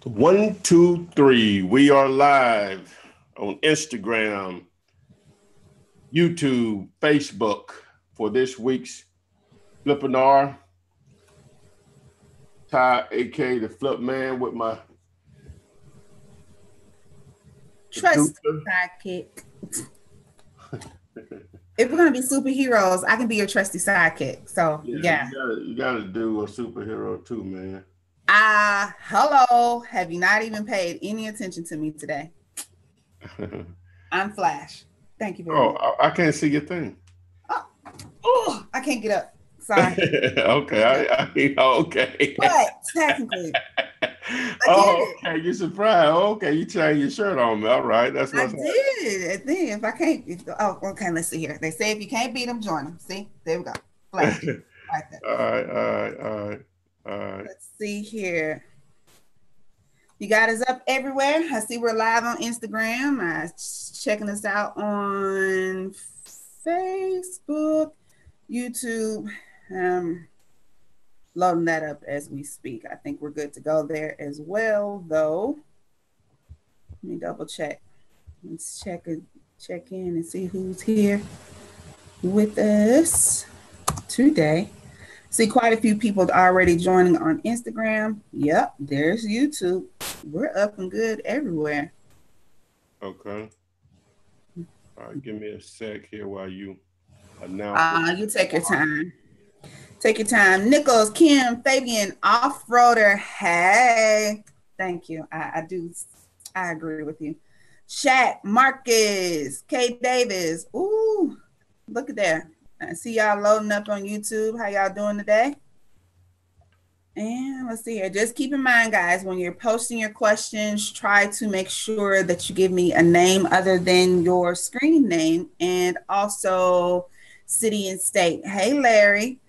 One, two, three. We are live on Instagram, YouTube, Facebook for this week's Flippinar. Ty, aka the Flip Man, with my trust sidekick. If we're gonna be superheroes, I can be your trusty sidekick. So yeah. You gotta do a superhero too, man. Hello. Have you not even paid any attention to me today? I'm Flash. Thank you very much. I can't see your thing. Oh, I can't get up. Sorry. Okay. Okay. But technically. Okay, you're surprised. Okay, you changed your shirt on me. All right, that's what I did. I think if I can't, okay. Let's see here. They say if you can't beat them, join them. See, there we go. Flash. Like that. All right. Let's see here. You got us up everywhere. I see we're live on Instagram. Checking us out on Facebook, YouTube. Loading that up as we speak. I think we're good to go there as well, though. Let me double check. Let's check in and see who's here with us today. See quite a few people already joining on Instagram. Yep, there's YouTube. We're up and good everywhere. Okay. All right, give me a sec here while you announce. You take your time. Take your time. Nichols, Kim, Fabian, Off-Roader. Hey. Thank you. I agree with you. Shaq, Marcus, Kay Davis. Ooh, look at that. I see y'all loading up on YouTube. How y'all doing today? And let's see here. Just keep in mind, guys, when you're posting your questions, try to make sure that you give me a name other than your screen name and also city and state. Hey, Larry.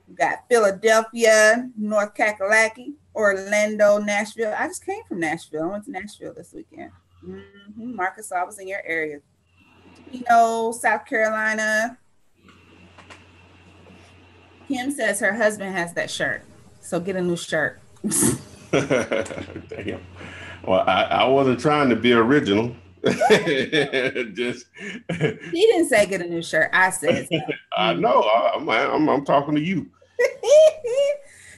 We got Philadelphia, North Kakalaki, Orlando, Nashville. I just came from Nashville. I went to Nashville this weekend. Marcus, I was in your area. South Carolina. Kim says her husband has that shirt, so get a new shirt. Damn. Well, I wasn't trying to be original. Just he didn't say get a new shirt. I said so. I know. I'm talking to you.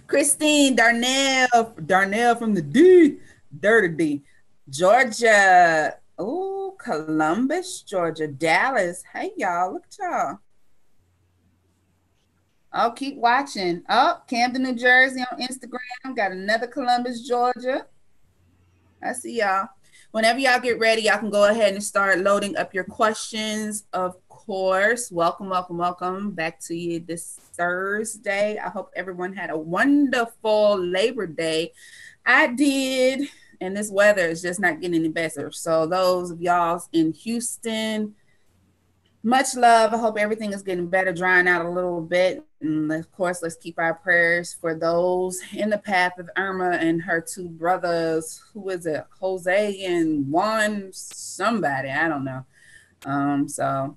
Christine Darnell from the Dirty D, Georgia. Oh, Columbus, Georgia, Dallas. Hey, y'all. Look at y'all. Oh, keep watching. Oh, Camden, New Jersey on Instagram. Got another Columbus, Georgia. I see y'all. Whenever y'all get ready, y'all can go ahead and start loading up your questions. Of course, welcome back to you this Thursday. I hope everyone had a wonderful Labor Day. I did, and this weather is just not getting any better. So those of y'all in Houston, much love. I hope everything is getting better, drying out a little bit. And of course, let's keep our prayers for those in the path of Irma and her two brothers. Who is it? Jose and Juan somebody. I don't know. So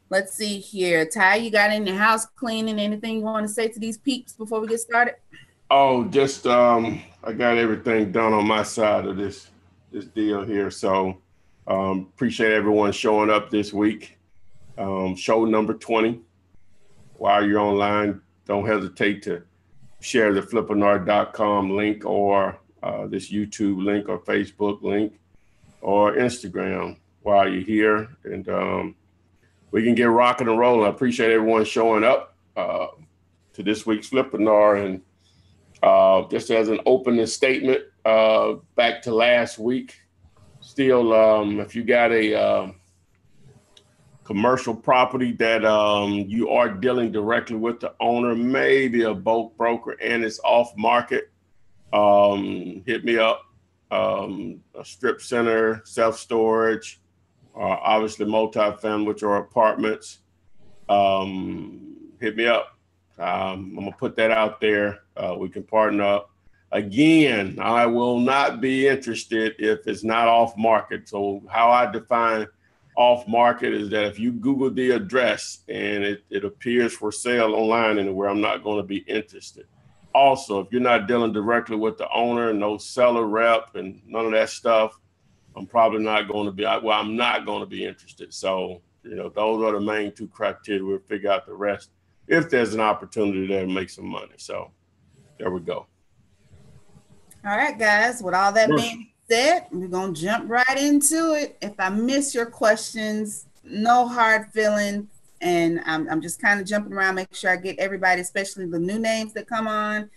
let's see here. Ty, you got any house cleaning? Anything you want to say to these peeps before we get started? Oh, just I got everything done on my side of this deal here. So appreciate everyone showing up this week. Show number 20. While you're online, don't hesitate to share the Flippinar.com link or this YouTube link or Facebook link or Instagram while you're here. And we can get rocking and rolling. I appreciate everyone showing up to this week's Flippinar. And just as an opening statement, back to last week, still, if you got a commercial property that you are dealing directly with the owner, maybe a bulk broker, and it's off market, hit me up. A strip center, self-storage, obviously multifamily, which are apartments. Hit me up. I'm gonna put that out there. We can partner up. Again, I will not be interested if it's not off market. So how I define off market is that if you Google the address and it appears for sale online anywhere, I'm not going to be interested. Also, if you're not dealing directly with the owner, no seller rep and none of that stuff, I'm probably not going to be, well, I'm not going to be interested. So, you know, those are the main two criteria. We'll figure out the rest if there's an opportunity there to make some money. So there we go. All right, guys, with all that being said, we're going to jump right into it. If I miss your questions, no hard feelings. And I'm just kind of jumping around, make sure I get everybody, especially the new names that come on.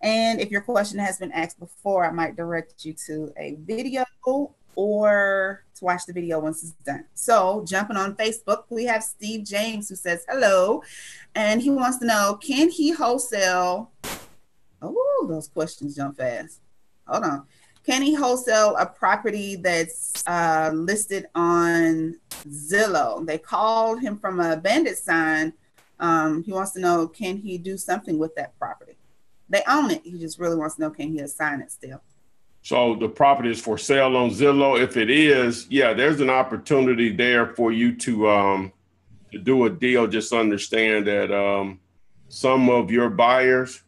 And if your question has been asked before, I might direct you to a video or to watch the video once it's done. So jumping on Facebook, we have Steve James who says hello. And he wants to know, can he wholesale? Oh, those questions jump fast. Hold on. Can he wholesale a property that's listed on Zillow? They called him from a bandit sign. He wants to know, can he do something with that property? They own it. He just really wants to know, can he assign it still? So the property is for sale on Zillow. If it is, yeah, there's an opportunity there for you to do a deal. Just understand that some of your buyers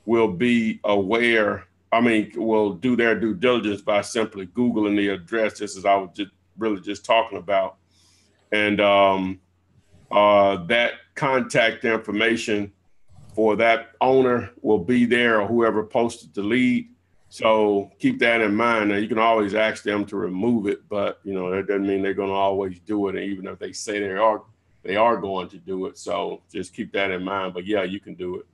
will be aware. I mean, will do their due diligence by simply Googling the address, just as I was just talking about. And that contact information for that owner will be there, or whoever posted the lead. So keep that in mind. Now, you can always ask them to remove it, but you know, that doesn't mean they're going to always do it. And even if they say they are going to do it. So just keep that in mind. But yeah, you can do it.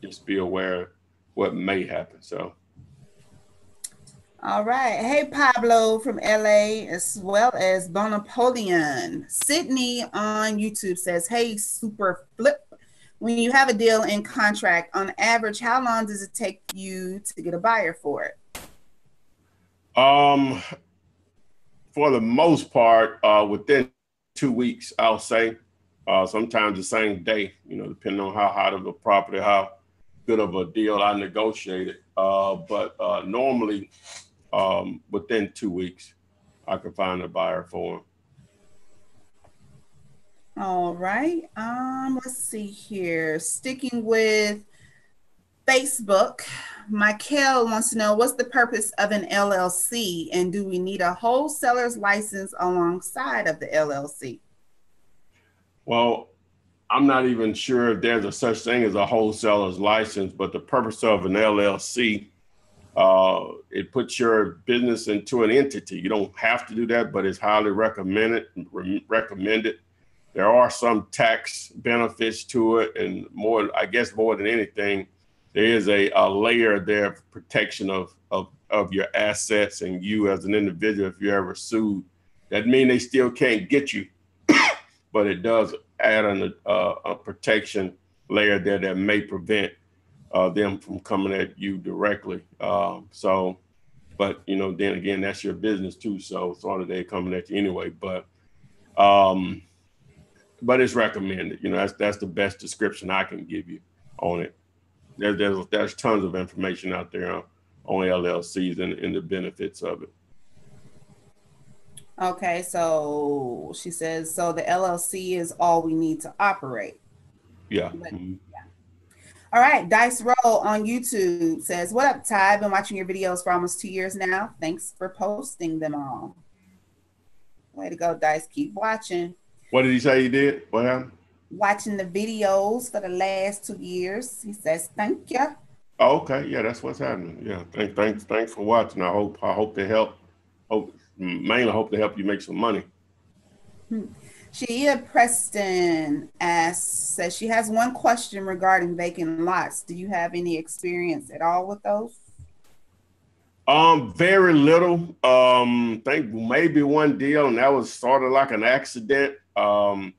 Just be aware what may happen. So. All right. Hey, Pablo from LA, as well as Bonapolian. Sydney on YouTube says, hey, Super Flip. When you have a deal in contract, on average, how long does it take you to get a buyer for it? For the most part, within 2 weeks, I'll say. Sometimes the same day, you know, depending on how hot of a property, how good of a deal I negotiated. But normally, within 2 weeks, I can find a buyer for them. All right. Let's see here. Sticking with Facebook, Michael wants to know, what's the purpose of an LLC, and do we need a wholesaler's license alongside of the LLC? Well, I'm not even sure if there's a such thing as a wholesaler's license, but the purpose of an LLC, it puts your business into an entity. You don't have to do that, but it's highly recommended. There are some tax benefits to it, and more, I guess more than anything, there is a layer there of protection of your assets and you as an individual. If you're ever sued, that means they still can't get you, but it does add a protection layer there that may prevent them from coming at you directly. But you know, then again, that's your business too. So sort of they're coming at you anyway. But it's recommended. You know, that's the best description I can give you on it. There's tons of information out there on LLCs and the benefits of it. Okay, so she says, so the LLC is all we need to operate. Yeah. Mm-hmm. Yeah. All right, Dice Roll on YouTube says, what up, Ty? I've been watching your videos for almost 2 years now. Thanks for posting them all. Way to go, Dice. Keep watching. What did he say he did? What happened? Watching the videos for the last 2 years. He says, thank you. Oh, okay. Yeah, that's what's happening. Yeah. Thanks for watching. I hope they help. Mainly hope to help you make some money. Shia Preston says she has one question regarding vacant lots. Do you have any experience at all with those? Very little. Think maybe one deal, and that was sort of like an accident. I'm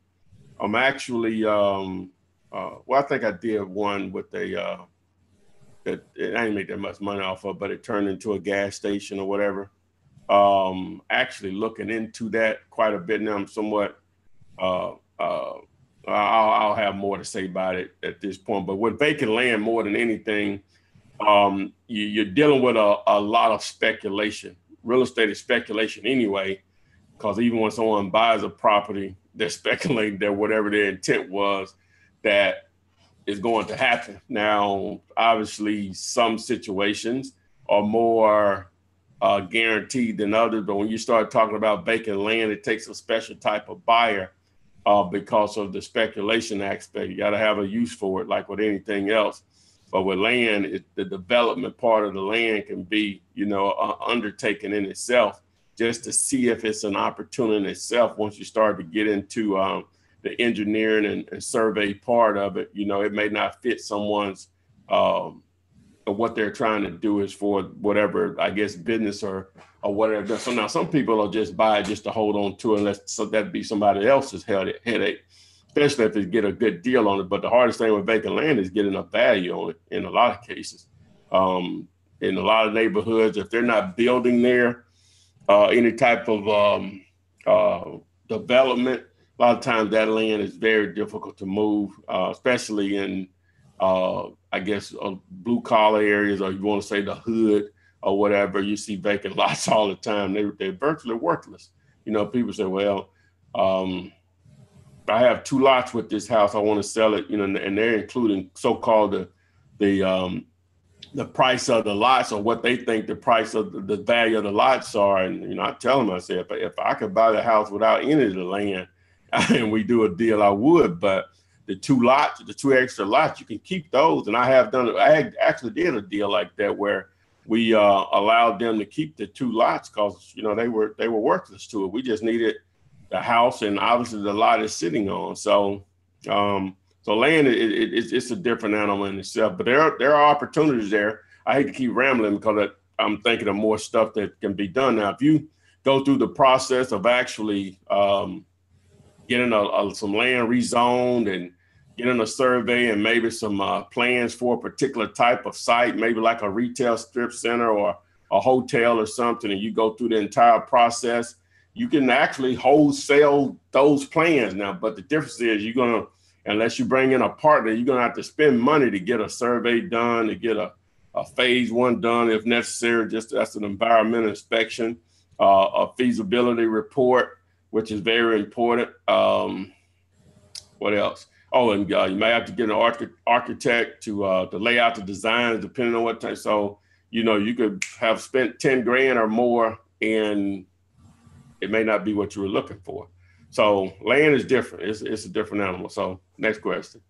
actually, well, I think I did one with that I didn't make that much money off of, but it turned into a gas station or whatever. Actually looking into that quite a bit now. I'm somewhat, I'll have more to say about it at this point, but with vacant land, more than anything, you're dealing with a lot of speculation. Real estate is speculation anyway, because even when someone buys a property, they're speculating that whatever their intent was, that is going to happen. Now, obviously, some situations are more guaranteed than others, but when you start talking about vacant land, it takes a special type of buyer because of the speculation aspect. You got to have a use for it, like with anything else. But with land, the development part of the land can be, you know, undertaken in itself just to see if it's an opportunity in itself. Once you start to get into the engineering and survey part of it, you know, it may not fit someone's what they're trying to do is for whatever, I guess, business or whatever. So now some people will just buy it just to hold on to it, unless that'd be somebody else's headache, especially if they get a good deal on it. But the hardest thing with vacant land is getting a value on it in a lot of cases. In a lot of neighborhoods, if they're not building there, any type of development, a lot of times that land is very difficult to move, especially in I guess blue collar areas, or you want to say the hood or whatever. You see vacant lots all the time. They're virtually worthless. You know, people say, well, I have 2 lots with this house. I want to sell it, you know, and they're including so-called the price of the lots, or what they think the price of the value of the lots are. And, you know, I tell them, I say, if I could buy the house without any of the land and we do a deal, I would. But the 2 lots, the 2 extra lots, you can keep those. And I actually did a deal like that where we allowed them to keep the 2 lots because, you know, they were worthless to it. We just needed the house, and obviously the lot is sitting on. So land, it's a different animal in itself, but there are opportunities there. I hate to keep rambling because I'm thinking of more stuff that can be done. Now, if you go through the process of actually getting some land rezoned and getting a survey and maybe some plans for a particular type of site, maybe like a retail strip center or a hotel or something, and you go through the entire process, you can actually wholesale those plans now. But the difference is unless you bring in a partner, you're going to have to spend money to get a survey done, to get a phase 1 done if necessary. That's an environmental inspection, a feasibility report, which is very important. What else? Oh, and you may have to get an architect to lay out the designs, depending on what type. So, you know, you could have spent 10 grand or more, and it may not be what you were looking for. So land is different. It's a different animal. So next question.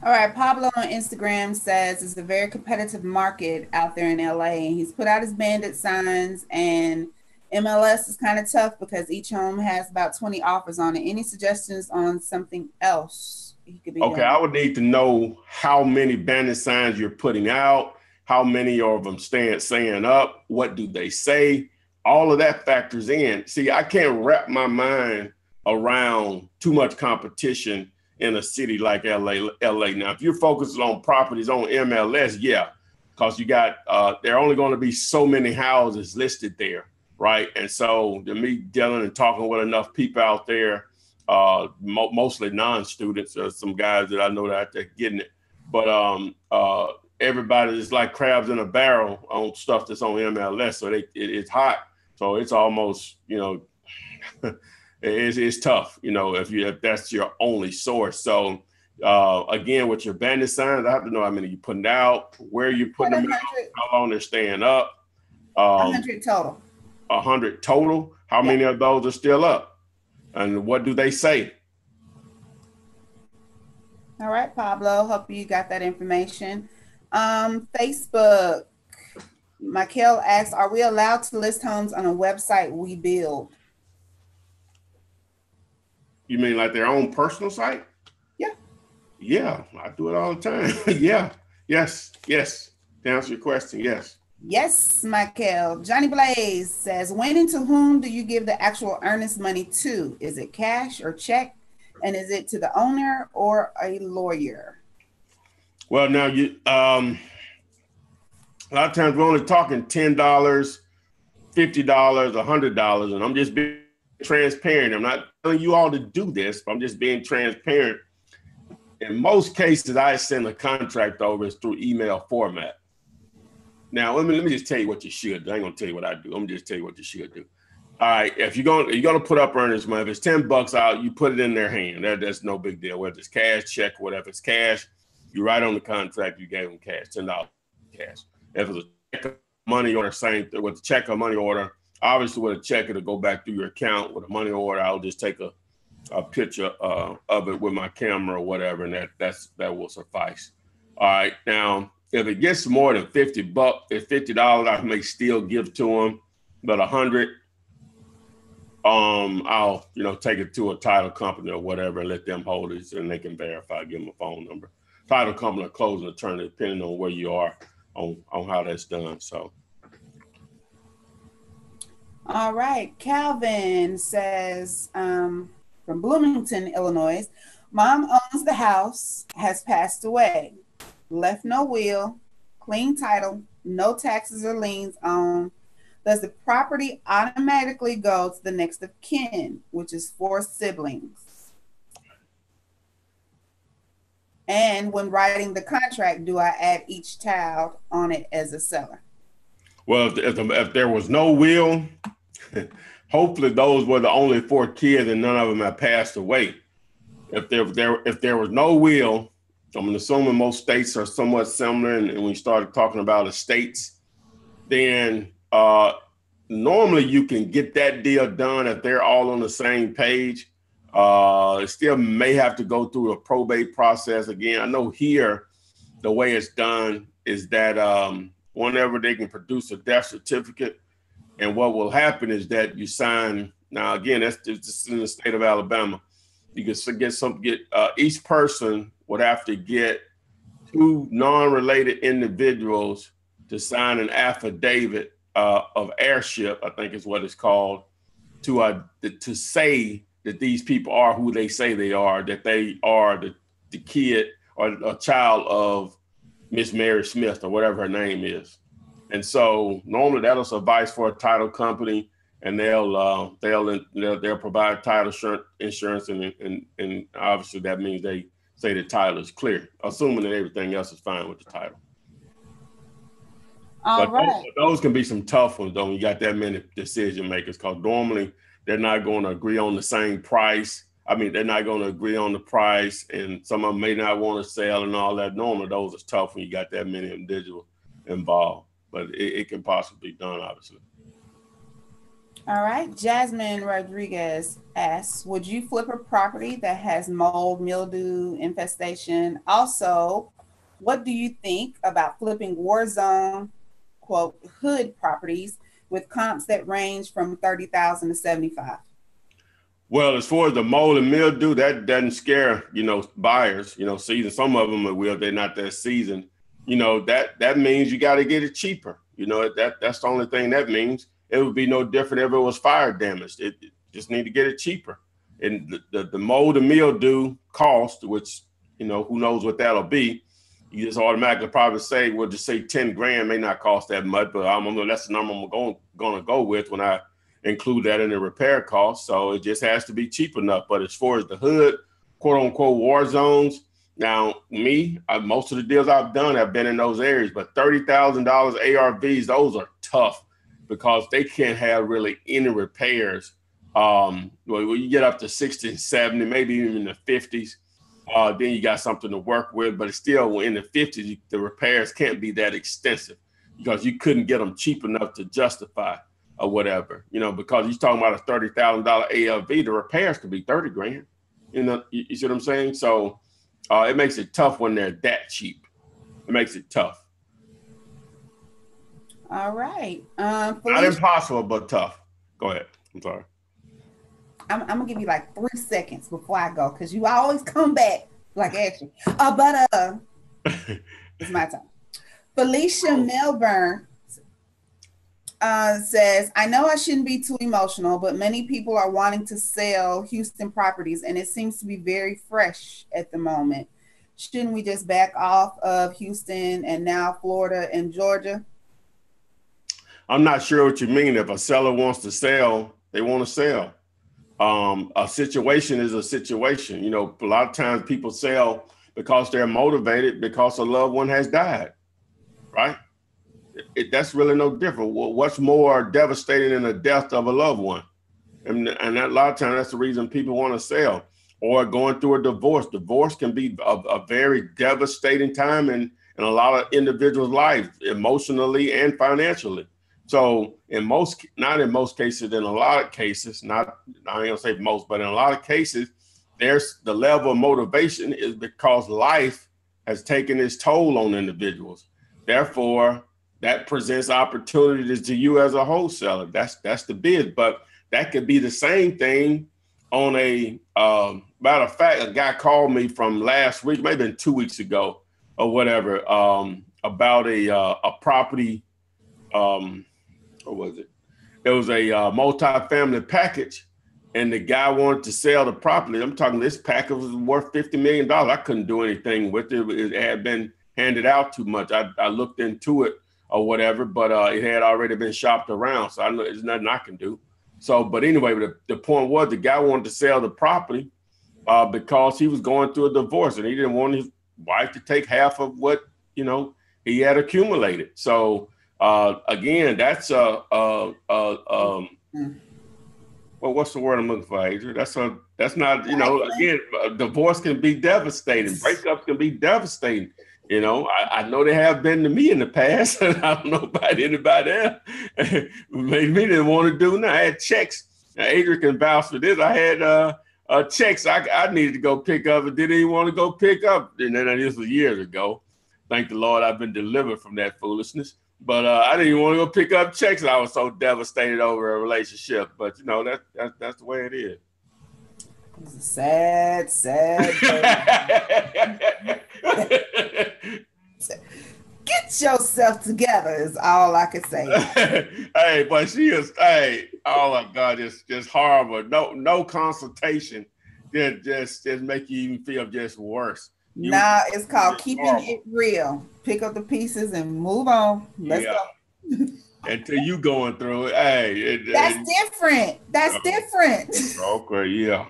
All right, Pablo on Instagram says it's a very competitive market out there in LA, and he's put out his bandit signs, and MLS is kind of tough because each home has about 20 offers on it. Any suggestions on something else he could be doing? I would need to know how many bandit signs you're putting out, how many of them saying up, what do they say? All of that factors in. See, I can't wrap my mind around too much competition in a city like LA. Now, if you're focused on properties on MLS, yeah, because you got, there are only going to be so many houses listed there, right? And so to me, dealing and talking with enough people out there, mostly non-students, some guys that I know that are getting it, but everybody is like crabs in a barrel on stuff that's on MLS. So it's hot. So it's almost, you know, it's tough, you know, if that's your only source. So again, with your bandit signs, I have to know how many you're putting out, where you're putting them out, how long they're staying up. 100 total. 100 total. How many of those are still up? And what do they say? All right, Pablo, hope you got that information. Facebook. Michael asks, are we allowed to list homes on a website we build? You mean like their own personal site? Yeah. Yeah, I do it all the time. Yeah. Yes. To answer your question, yes. Yes, Michael. Johnny Blaze says, when and to whom do you give the actual earnest money to? Is it cash or check? And is it to the owner or a lawyer? Well, now a lot of times we're only talking $10, $50, $100, and I'm just being transparent. I'm not telling you all to do this, but I'm just being transparent. In most cases, I send a contract over through email format. Now, let me just tell you what you should do. I ain't gonna tell you what I do. I'm gonna just tell you what you should do. All right, if you're gonna put up earnest money, if it's $10 out, you put it in their hand. That's no big deal. Whether it's cash, check, whatever. It's cash, You write on the contract, you gave them cash, $10 cash. If it's a check, money order, same thing with the check or money order. Obviously, with a check, it'll go back through your account. With a money order, I'll just take a picture of it with my camera or whatever, and that will suffice. All right, now if it gets more than $50, if $50, I may still give to them, but $100, I'll take it to a title company or whatever and let them hold it, and they can verify. Give them a phone number. Title company or closing attorney, depending on where you are on how that's done. So. All right, Calvin says from Bloomington, Illinois, mom owns the house, has passed away, left no will, clean title, no taxes or liens on. Does the property automatically go to the next of kin, which is 4 siblings? And when writing the contract, do I add each child on it as a seller? Well, if there was no will, hopefully those were the only 4 kids and none of them have passed away. If there was no will, I'm assuming most states are somewhat similar, and when we started talking about estates, then normally you can get that deal done if they're all on the same page. It still may have to go through a probate process again. I know here the way it's done is that whenever they can produce a death certificate, and what will happen is that you sign. Now again, that's just in the state of Alabama. You can each person would have to get 2 non-related individuals to sign an affidavit of heirship, I think is what it's called, to say that these people are who they say they are, that they are the kid or a child of Miss Mary Smith or whatever her name is. And so normally that'll suffice for a title company, and they'll provide title insurance, and obviously that means they say the title is clear, assuming that everything else is fine with the title. All right. Those can be some tough ones, though, when you got that many decision makers, because normally they're not going to agree on the same price. I mean, they're not going to agree on the price, and some of them may not want to sell and all that. Normally, those are tough when you got that many individuals involved, but it can possibly be done, obviously. All right. Jasmine Rodriguez asks, would you flip a property that has mold, mildew, infestation? Also, what do you think about flipping war zone, quote, hood properties with comps that range from 30,000 to 75? Well, as far as the mold and mildew, that doesn't scare, buyers, seasoned. Some of them will, they're not that seasoned. That means you got to get it cheaper. That's the only thing that means. It would be no different if it was fire damaged. It just need to get it cheaper. And the mold and mildew cost, which, who knows what that'll be. You just automatically probably say, we'll just say 10 grand may not cost that much, but that's the number I'm going to go with when I include that in the repair cost. So it just has to be cheap enough. But as far as the hood, quote unquote, war zones, now most of the deals I've done have been in those areas, but $30,000 ARVs, those are tough because they can't have really any repairs. When you get up to 60, 70, maybe even in the 50s, then you got something to work with, but it's still in the 50s, the repairs can't be that extensive because you couldn't get them cheap enough to justify or whatever, because you're talking about a $30,000 ARV, the repairs could be 30 grand. You see what I'm saying? So it makes it tough when they're that cheap. It makes it tough. All right. Not impossible, but tough. Go ahead. I'm sorry. I'm gonna give you like 3 seconds before I go, because you always come back like action. It's my time. Felicia Melbourne says, I know I shouldn't be too emotional, but many people are wanting to sell Houston properties, and it seems to be very fresh at the moment. Shouldn't we just back off of Houston and now Florida and Georgia? I'm not sure what you mean. If a seller wants to sell, they want to sell. A situation is a situation. A lot of times people sell because they're motivated because a loved one has died, right? That's really no different. What's more devastating than the death of a loved one? And a lot of times that's the reason people want to sell. or going through a divorce. Divorce can be a very devastating time in a lot of individuals' lives, emotionally and financially. So not in most cases, in a lot of cases, I ain't gonna say most, but in a lot of cases, there's the level of motivation is because life has taken its toll on individuals. Therefore, that presents opportunities to you as a wholesaler. That's the biz, but that could be the same thing on a matter of fact, a guy called me from last week, maybe 2 weeks ago or whatever, about a property. What was it? It was a multi-family package, and the guy wanted to sell the property. I'm talking this package was worth $50 million. I couldn't do anything with it. It had been handed out too much. I looked into it or whatever, but it had already been shopped around. So I know there's nothing I can do. So, but anyway, the point was the guy wanted to sell the property because he was going through a divorce and he didn't want his wife to take half of what, he had accumulated. So again, that's well, what's the word I'm looking for, Adrian? That's not, again, divorce can be devastating. Breakups can be devastating. I know they have been to me in the past. I don't know about anybody else. Made me didn't want to do. Now I had checks. Now, Adrian can vouch for this. I had checks I needed to go pick up and didn't even want to go pick up. And then this was years ago. Thank the Lord I've been delivered from that foolishness. But I didn't even want to go pick up checks. I was so devastated over a relationship. But that's the way it is. It's a sad, sad Get yourself together is all I can say. Hey, but she is, oh my God, just horrible. No consultation. Just make you even feel just worse. It's called keeping it real. Pick up the pieces and move on. Let's go. Until you going through it. That's different. That's different. Okay, yeah.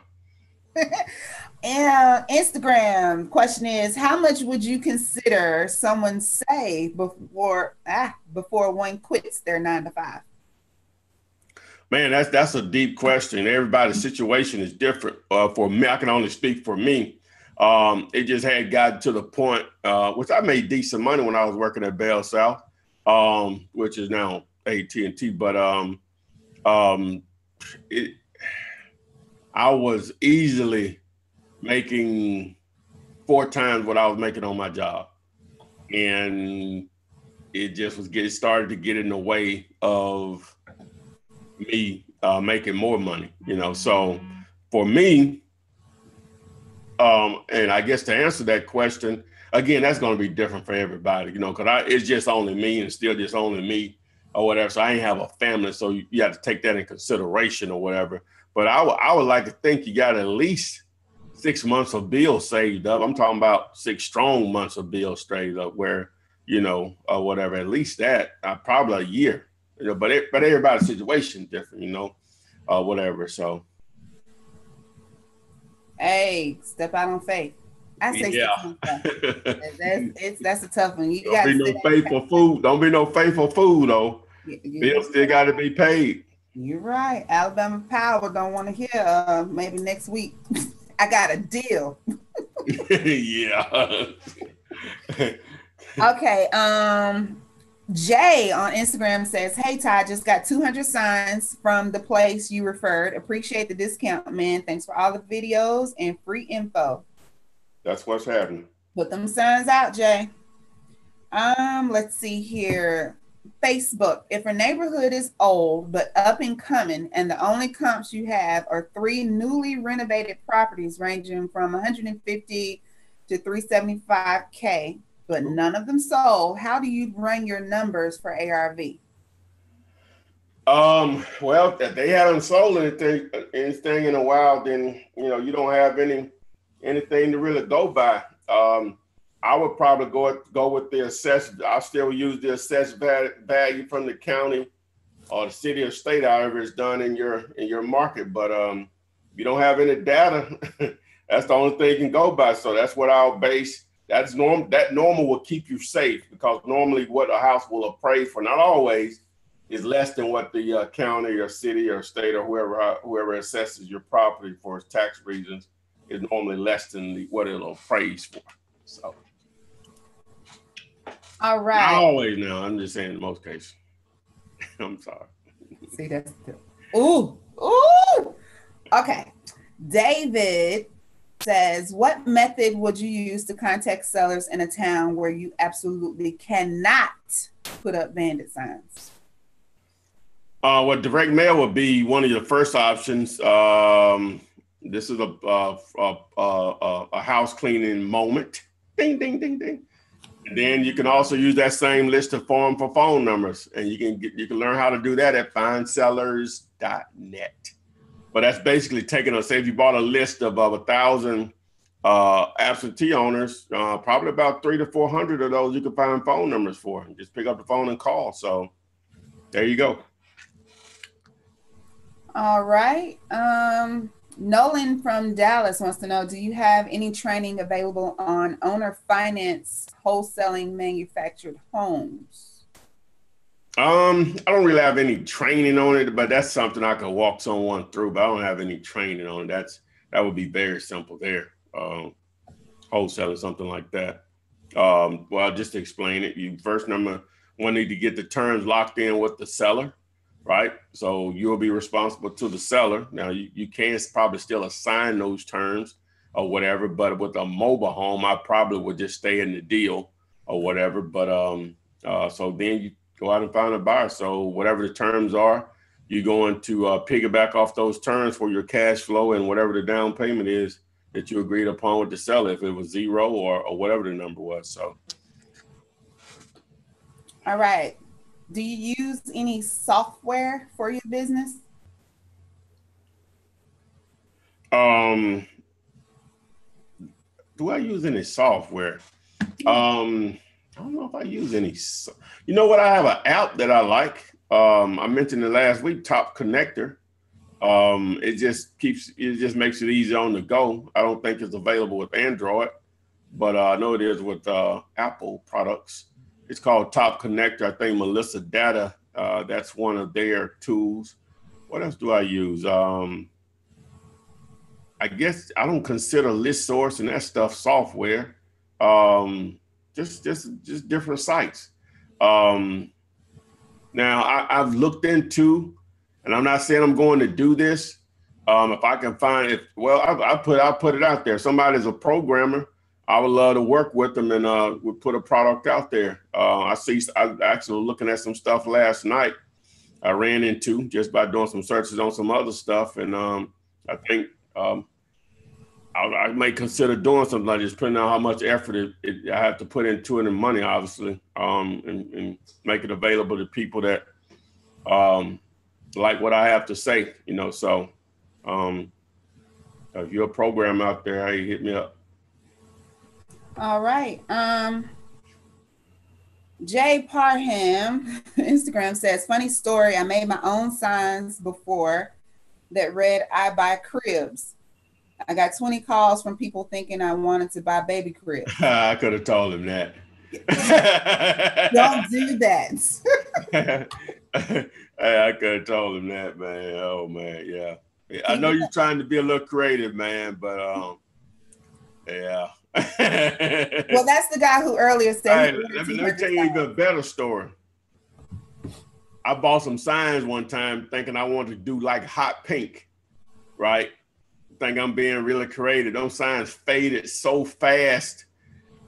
And Instagram question is, how much would you consider someone save before one quits their 9 to 5? Man, that's a deep question. Everybody's situation is different. For me, I can only speak for me. It just had gotten to the point, which I made decent money when I was working at Bell South, which is now AT&T. But I was easily making 4 times what I was making on my job. And it just was started to get in the way of me making more money, So for me, and I guess to answer that question, again, that's going to be different for everybody, because it's just only me and still just only me or whatever. So I ain't have a family. So you have to take that in consideration or whatever. But I would like to think you got at least 6 months of bills saved up. I'm talking about 6 strong months of bills saved up where, or whatever, at least that, probably a year, but everybody's situation is different, whatever. So. Hey, step out on faith. I say that's a tough one. Don't be no faithful food. Don't be no faithful food though. Bills still got to be paid. You're right. Alabama Power don't want to hear maybe next week. I got a deal. Yeah. Okay. Jay on Instagram says, "Hey Ty, just got 200 signs from the place you referred. Appreciate the discount, man. Thanks for all the videos and free info." That's what's happening. Put them signs out, Jay. Let's see here. Facebook, if a neighborhood is old but up and coming and the only comps you have are 3 newly renovated properties ranging from 150 to 375K, but none of them sold, how do you run your numbers for ARV? Well, if they haven't sold anything in a while, then you don't have anything to really go by. I would probably go with the assessed. I still use the assessed value from the county or the city or state, however it's done in your market. But you don't have any data. That's the only thing you can go by. So that's what I'll base. That's normal. That normal will keep you safe because normally what a house will appraise for, not always, is less than what the county or city or state or whoever assesses your property for tax reasons is normally less than what it'll appraise for. So. All right. Not always now. I'm just saying in most cases. I'm sorry. See, that's ooh. Okay. David says, what method would you use to contact sellers in a town where you absolutely cannot put up bandit signs? Well, direct mail would be one of your first options. This is a house cleaning moment. Ding, ding, ding, ding. And then you can also use that same list of form for phone numbers, and you can learn how to do that at findsellers.net. But that's basically taking say if you bought a list of 1,000 absentee owners, probably about 300 to 400 of those you can find phone numbers for. And just pick up the phone and call. So there you go. All right. Nolan from Dallas wants to know, do you have any training available on owner finance wholesaling manufactured homes? I don't really have any training on it, but that's something I could walk someone through, but I don't have any training on it. That would be very simple there. Wholesaling, something like that. Well, just to explain it, you first number one need to get the terms locked in with the seller. Right. So you'll be responsible to the seller. Now you can probably still assign those terms or whatever, but with a mobile home, I probably would just stay in the deal or whatever. But so then you go out and find a buyer. So whatever the terms are, you're going to piggyback off those terms for your cash flow and whatever the down payment is that you agreed upon with the seller, if it was 0 or whatever the number was. So. All right. Do you use any software for your business? Do I use any software? I don't know if I use any. You know what? I have an app that I like. I mentioned it last week, Top Connector. It just makes it easy on the go. I don't think it's available with Android, but I know it is with Apple products. It's called Top Connector. I think Melissa Data, that's one of their tools. What else do I use? I guess I don't consider List Source and that stuff software. Just different sites. Now I've looked into, and I'm not saying I'm going to do this. If I can find it, well, I'll put it out there. Somebody's a programmer. I would love to work with them and we'll put a product out there. I actually looking at some stuff last night I ran into just by doing some searches on some other stuff. And I think I may consider doing something like this, depending on how much effort I have to put into it and money, obviously, and make it available to people that like what I have to say, so if you're a program out there, hey, hit me up. All right. Jay Parham, Instagram says, funny story. I made my own signs before that read, I buy cribs. I got 20 calls from people thinking I wanted to buy baby cribs. I could have told him that. Don't do that. I could have told him that, man. Oh, man, yeah. I know you're trying to be a little creative, man, but yeah. Well, that's the guy who earlier said. Hey, let me tell you even a better story. I bought some signs one time thinking I wanted to do like hot pink, right? Think I'm being really creative. Those signs faded so fast.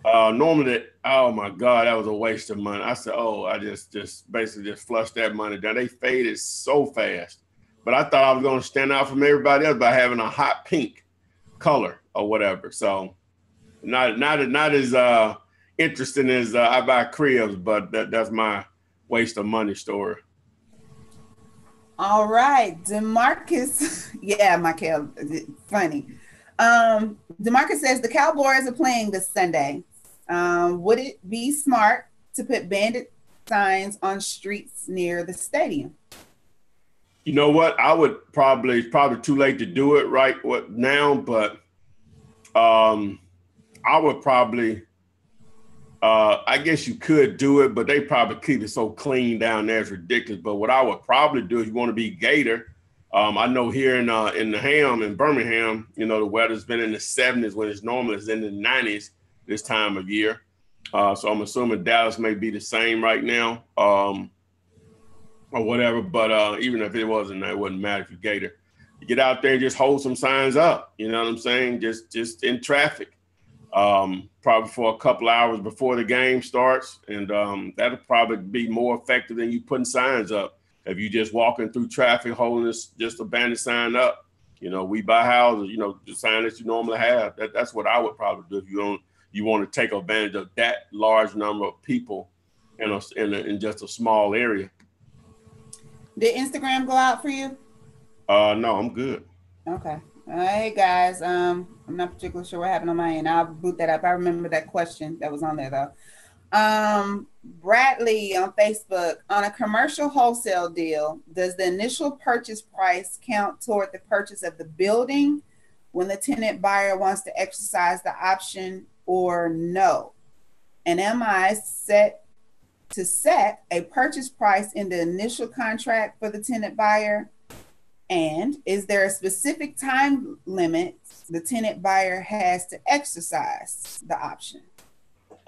Normally, oh my God, that was a waste of money. I said, oh, I just basically flushed that money down. They faded so fast. But I thought I was going to stand out from everybody else by having a hot pink color or whatever. So not as interesting as I buy cribs, but that's my waste of money story. All right, DeMarcus. Yeah, Michael, funny. DeMarcus says the Cowboys are playing this Sunday. Would it be smart to put bandit signs on streets near the stadium? You know what? I would it's probably too late to do it right now, but I would probably, I guess you could do it, but they probably keep it so clean down there, it's ridiculous. But what I would probably do, if you want to be Gator, I know here in Birmingham, the weather's been in the 70s when it's normal it's in the 90s this time of year. So I'm assuming Dallas may be the same right now, or whatever. But even if it wasn't, it wouldn't matter if you gator. You get out there and just hold some signs up. You know what I'm saying? Just in traffic, probably for a couple hours before the game starts, and that'll probably be more effective than you putting signs up. If you just walking through traffic holding just a bandit sign up, we buy houses, the sign that you normally have. That's what I would probably do if you want to take advantage of that large number of people in just a small area. Did Instagram go out for you? No, I'm good. Okay. Hey guys, I'm not particularly sure what happened on my end. I'll boot that up. I remember that question that was on there though. Bradley on Facebook, on a commercial wholesale deal, does the initial purchase price count toward the purchase of the building when the tenant buyer wants to exercise the option or no? And am I set a purchase price in the initial contract for the tenant buyer? And is there a specific time limit the tenant buyer has to exercise the option?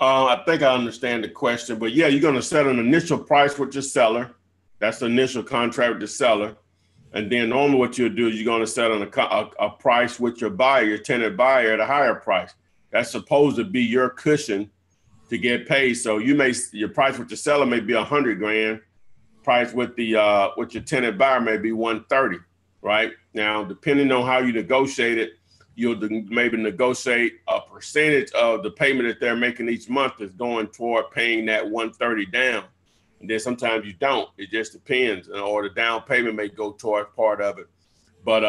I think I understand the question, but yeah, you're going to set an initial price with your seller. That's the initial contract with the seller. And then normally what you'll do is you're going to set on a price with your buyer, your tenant buyer, at a higher price. That's supposed to be your cushion to get paid. So your price with your seller may be $100,000. Price with with your tenant buyer may be $130,000, right? Now, depending on how you negotiate it, you'll maybe negotiate a percentage of the payment that they're making each month is going toward paying that $130,000 down. And then sometimes you don't. It just depends. Or the down payment may go toward part of it. But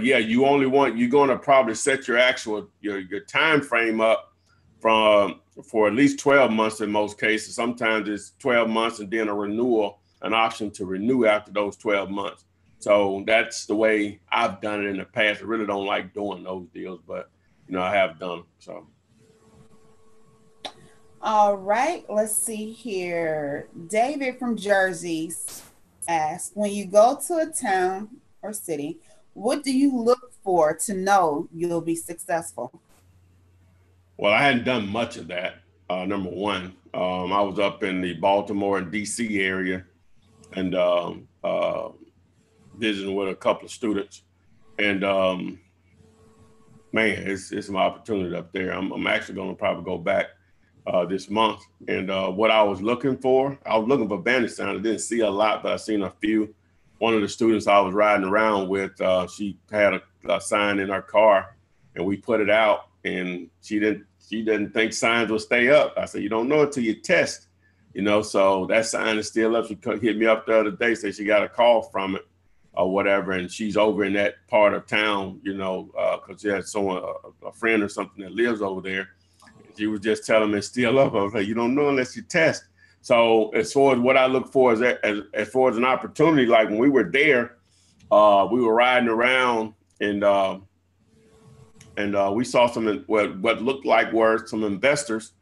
yeah, you're going to probably set your time frame up for at least 12 months in most cases. Sometimes it's 12 months and then an option to renew after those 12 months. So that's the way I've done it in the past. I really don't like doing those deals, but I have done them. So. All right, let's see here. David from Jersey asked, when you go to a town or city, what do you look for to know you'll be successful? Well, I hadn't done much of that. Number one, I was up in the Baltimore and DC area, and visiting with a couple of students, and man, it's my opportunity up there. I'm actually going to probably go back this month. And what I was looking for bandit signs. I didn't see a lot, but I seen a few. One of the students I was riding around with, she had a sign in her car, and we put it out, and she didn't think signs would stay up. I said, you don't know until you test, so that sign is still up. She hit me up the other day, said she got a call from it or whatever, and she's over in that part of town, because she had someone, a friend or something that lives over there. She was just telling me it's still up. I was like, you don't know unless you test. So as far as what I look for as far as an opportunity, like when we were there, we were riding around and we saw what looked like were some investors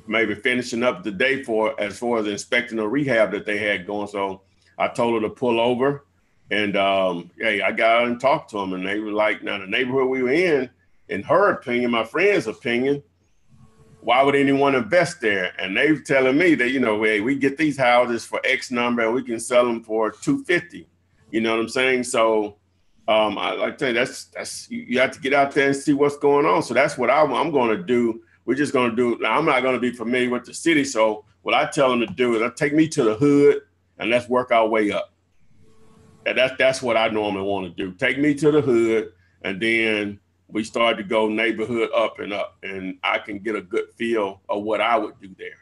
maybe finishing up the day as far as inspecting a rehab that they had going. So I told her to pull over, and hey, I got out and talked to them, and they were like, now the neighborhood we were in her opinion, my friend's opinion, why would anyone invest there? And they were telling me that, hey, we get these houses for X number and we can sell them for $250. You know what I'm saying? So I like to tell you, that's you have to get out there and see what's going on. So that's what I'm going to do. We're just going to do. Now, I'm not going to be familiar with the city. So what I tell them to do is take me to the hood and let's work our way up. And that's what I normally want to do. Take me to the hood, and then we start to go neighborhood up, and I can get a good feel of what I would do there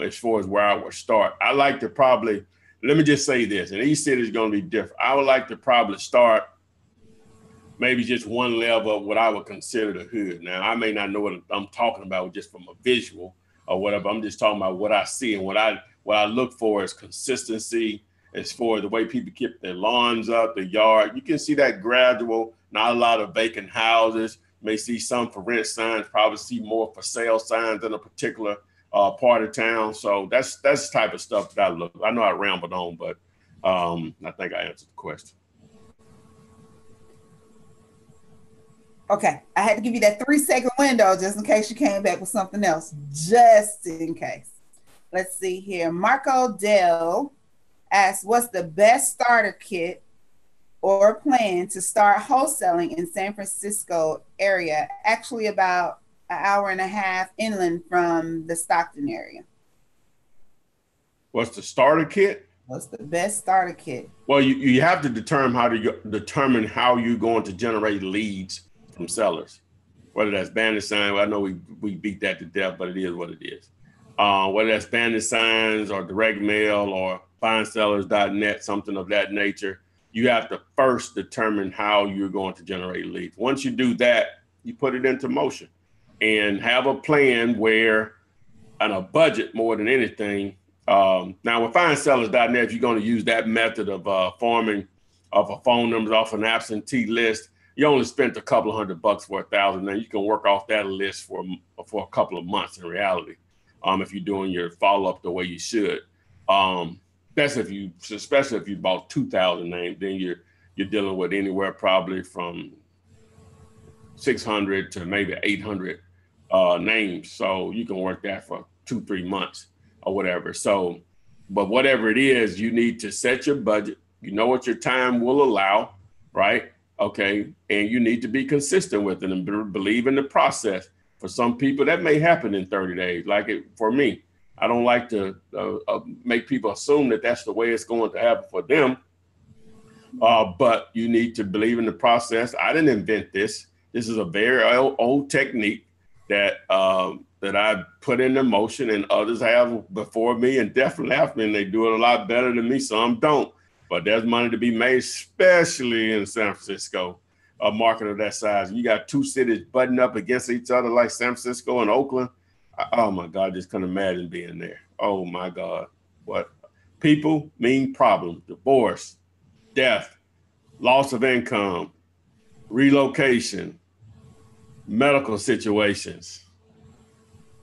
as far as where I would start. I like to probably, let me just say this, and each city is going to be different. I would like to probably start maybe just one level of what I would consider the hood. Now, I may not know what I'm talking about just from a visual or whatever. I'm just talking about what I see, and what I look for is consistency as far as the way people keep their lawns up, the yard. You can see that gradual, not a lot of vacant houses. May see some for rent signs, probably see more for sale signs in a particular part of town. So that's the type of stuff that I look. I know I rambled on, but I think I answered the question. Okay, I had to give you that 3-second window just in case you came back with something else, just in case. Let's see here. Marco Dell asks, what's the best starter kit or plan to start wholesaling in San Francisco area? Actually about an hour and a half inland from the Stockton area. What's the starter kit? What's the best starter kit? Well, you have to determine how you're going to generate leads from sellers, whether that's bandit sign. Well, I know we beat that to death, but it is what it is. Whether that's bandit signs or direct mail or findsellers.net, something of that nature, you have to first determine how you're going to generate leads. Once you do that, you put it into motion and have a plan where, and a budget more than anything. Now with findsellers.net, if you're going to use that method of forming of a phone numbers off an absentee list, you only spent a couple of $100 for 1,000. Now you can work off that list for a couple of months in reality, if you're doing your follow-up the way you should. Especially if you bought 2,000 names, then you're dealing with anywhere probably from 600 to maybe 800 names. So you can work that for 2-3 months or whatever. So, but whatever it is, you need to set your budget. You know what your time will allow, right? Okay. And you need to be consistent with it and believe in the process. For some people, that may happen in 30 days. For me, I don't like to make people assume that that's the way it's going to happen for them. But you need to believe in the process. I didn't invent this. This is a very old technique that I put into motion, and others have before me and definitely after me, and they do it a lot better than me. Some don't. But there's money to be made, especially in San Francisco, a market of that size. You got two cities butting up against each other like San Francisco and Oakland. Oh my God, just couldn't imagine being there. Oh my God. What? People mean problems, divorce, death, loss of income, relocation, medical situations,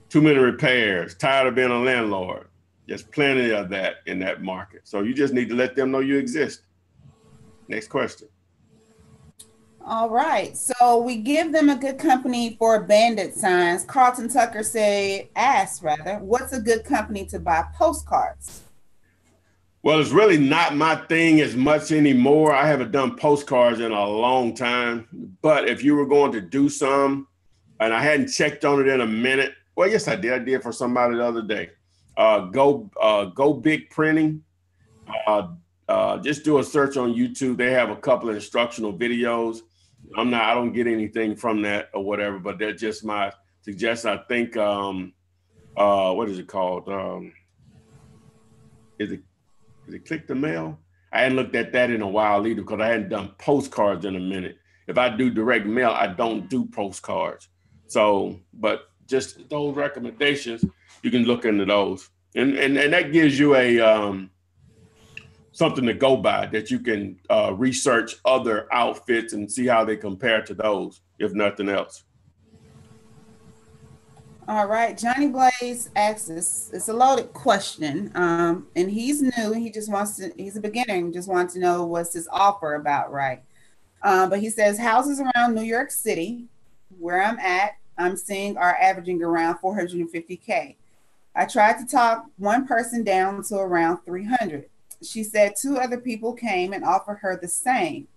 too many repairs, tired of being a landlord. There's plenty of that in that market. So you just need to let them know you exist. Next question. All right. So we give them a good company for bandit signs. Carlton Tucker asked, what's a good company to buy postcards? Well, it's really not my thing as much anymore. I haven't done postcards in a long time. But if you were going to do some, and I hadn't checked on it in a minute. Well, yes, I did. I did for somebody the other day. Go Big Printing. Just do a search on YouTube. They have a couple of instructional videos. I don't get anything from that or whatever, but they're just my suggestion. I think, what is it called? Is it Click the Mail? I hadn't looked at that in a while either because I hadn't done postcards in a minute. If I do direct mail, I don't do postcards. So, but just those recommendations, you can look into those. And that gives you a something to go by, that you can research other outfits and see how they compare to those, if nothing else. All right, Johnny Blaze asks us, it's a loaded question, and he's new. He's a beginner and just wants to know what's his offer about, right? But he says houses around New York City, where I'm at, I'm seeing are averaging around 450K. I tried to talk one person down to around 300. She said 2 other people came and offered her the same.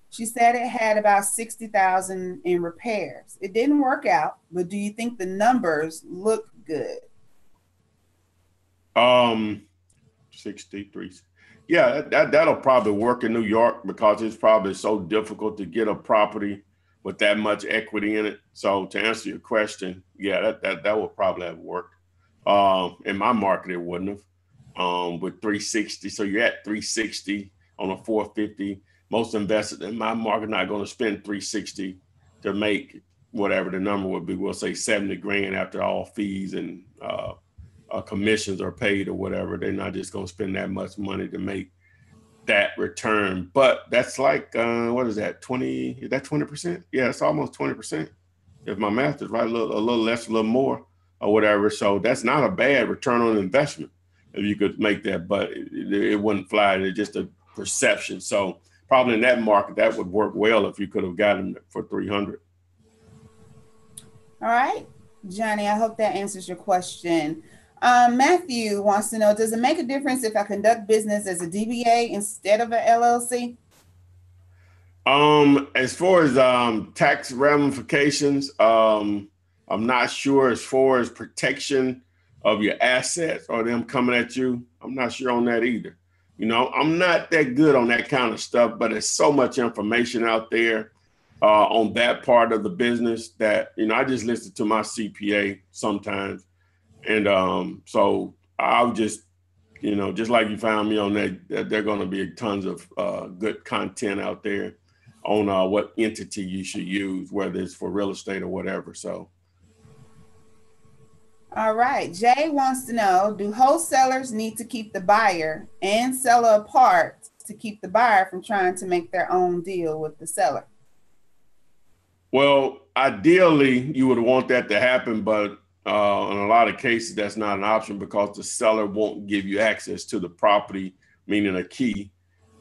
She said it had about 60,000 in repairs. It didn't work out, but do you think the numbers look good? 63. Yeah, that'll probably work in New York because it's probably so difficult to get a property with that much equity in it. So to answer your question, yeah, that would probably have worked. In my market, it wouldn't have. With 360, so you're at 360 on a 450. Most investors in my market are not going to spend 360 to make whatever the number would be. We'll say 70 grand after all fees and commissions are paid or whatever. They're not just going to spend that much money to make that return. But that's like, what is that, 20? Is that 20%? Yeah, it's almost 20%. If my math is right, a little less, a little more or whatever. So that's not a bad return on investment. if you could make that, but it wouldn't fly. It's just a perception. So probably in that market, that would work well if you could have gotten it for 300. All right, Johnny, I hope that answers your question. Matthew wants to know, does it make a difference if I conduct business as a DBA instead of an LLC? As far as tax ramifications, I'm not sure. As far as protection of your assets or them coming at you, I'm not sure on that either. You know, I'm not that good on that kind of stuff, but there's so much information out there on that part of the business that, you know, I just listen to my CPA sometimes. And so I'll just, you know, just like you found me on that, there are going to be tons of good content out there on what entity you should use, whether it's for real estate or whatever. So. All right. Jay wants to know, do wholesalers need to keep the buyer and seller apart to keep the buyer from trying to make their own deal with the seller? Well, ideally, you would want that to happen, but in a lot of cases, that's not an option because the seller won't give you access to the property, meaning a key,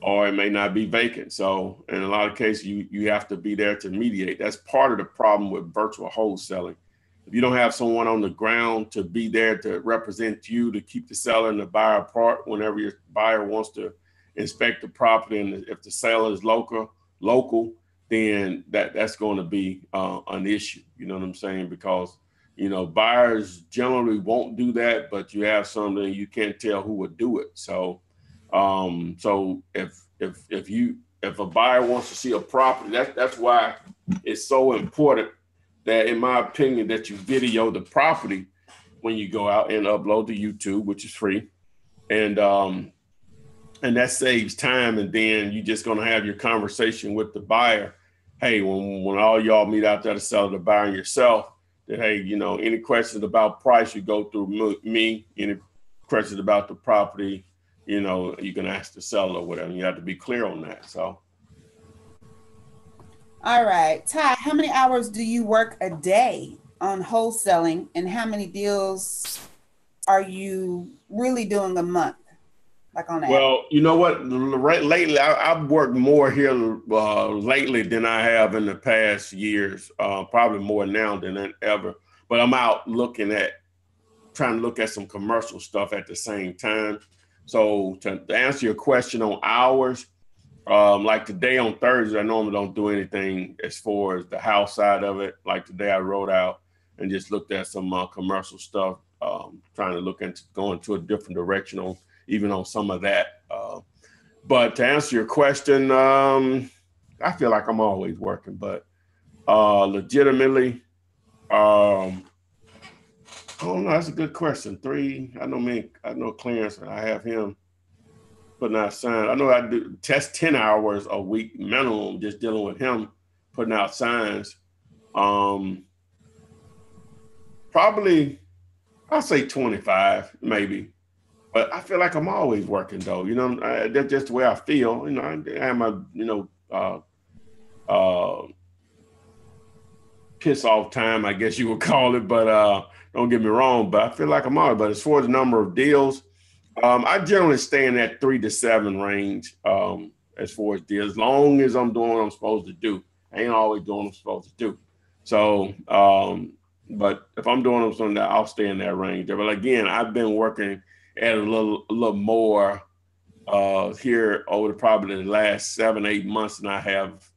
or it may not be vacant. So in a lot of cases, you have to be there to mediate. That's part of the problem with virtual wholesaling. If you don't have someone on the ground to be there to represent you, to keep the seller and the buyer apart whenever your buyer wants to inspect the property, and if the seller is local, then that's going to be an issue. You know what I'm saying? Because, you know, buyers generally won't do that, but you have something you can't tell who would do it. So, so if a buyer wants to see a property, that's why it's so important that, in my opinion, that you video the property when you go out and upload to YouTube, which is free, and that saves time. And then you're just going to have your conversation with the buyer. Hey, when all y'all meet out there, the seller, the buyer, and yourself, that, hey, you know, any questions about price, you go through me. Any questions about the property, you know, you can ask the seller or whatever. You have to be clear on that. So. All right. Ty, how many hours do you work a day on wholesaling, and how many deals are you really doing a month? Like on that? Well, you know what? Lately, I've worked more here lately than I have in the past years. Probably more now than ever. But I'm out trying to look at some commercial stuff at the same time. So to answer your question on hours, like today on Thursday, I normally don't do anything as far as the house side of it. Like today, I wrote out and just looked at some commercial stuff, trying to look into going to a different direction even on some of that. But to answer your question, I feel like I'm always working, but legitimately, I don't know. That's a good question. I know Clarence, and I have him putting out signs. I know I do test 10 hours a week minimum, just dealing with him putting out signs. Probably, I'll say 25, maybe. But I feel like I'm always working, though. You know, that's just the way I feel. You know, I have my, you know, piss off time, I guess you would call it. But don't get me wrong. But I feel like I'm always. But as far as the number of deals, I generally stay in that 3 to 7 range. As far as deals, as long as I'm doing what I'm supposed to do. I ain't always doing what I'm supposed to do. So, but if I'm doing something, I'll stay in that range. But again, I've been working at a little more here over probably the last 7-8 months than I have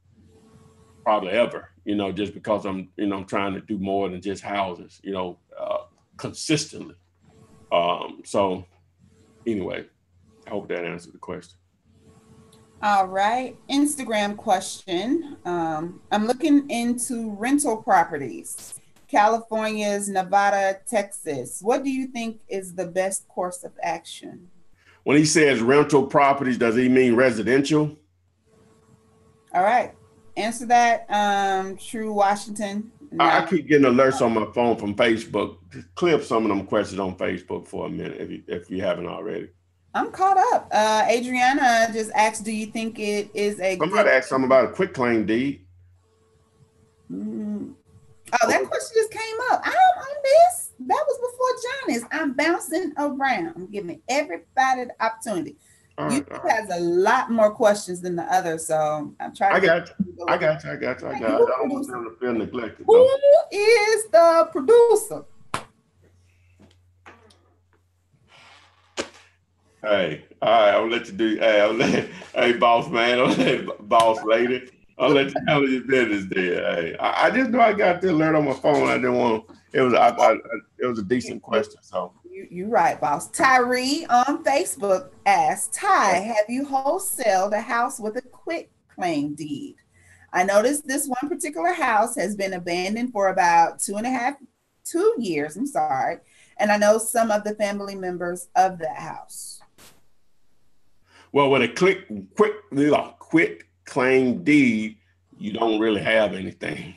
probably ever, you know, just because I'm trying to do more than just houses, you know, consistently. So anyway, I hope that answered the question. All right. Instagram question. I'm looking into rental properties. California's, Nevada, Texas. What do you think is the best course of action? When he says rental properties, does he mean residential? All right. Answer that. True Washington. No. I keep getting alerts on my phone from Facebook. Just clear up some of them questions on Facebook for a minute if you haven't already. I'm caught up. Adriana just asked, do you think it is a Somebody asked something about a quitclaim deed. Oh, that question just came up. I'm on this. That was before Johnny's. I'm bouncing around. I'm giving everybody the opportunity. All You right, all right. has a lot more questions than the others, so I'm trying I to get. got you. I got you. I got you. I got you. I Who don't want producer? them to feel neglected, Who though. is the producer? Hey, all right. I'll let you do. Hey, hey, boss man. I'll let boss lady. I'll let you handle your business there. Hey, I just know I got the alert on my phone. I didn't want. It was. It was a decent question. So. You're right, boss. Tyree on Facebook asked, Ty, have you wholesaled a house with a quit claim deed? I noticed this one particular house has been abandoned for about 2 years. I'm sorry. And I know some of the family members of that house. Well, with a quit claim deed, you don't really have anything.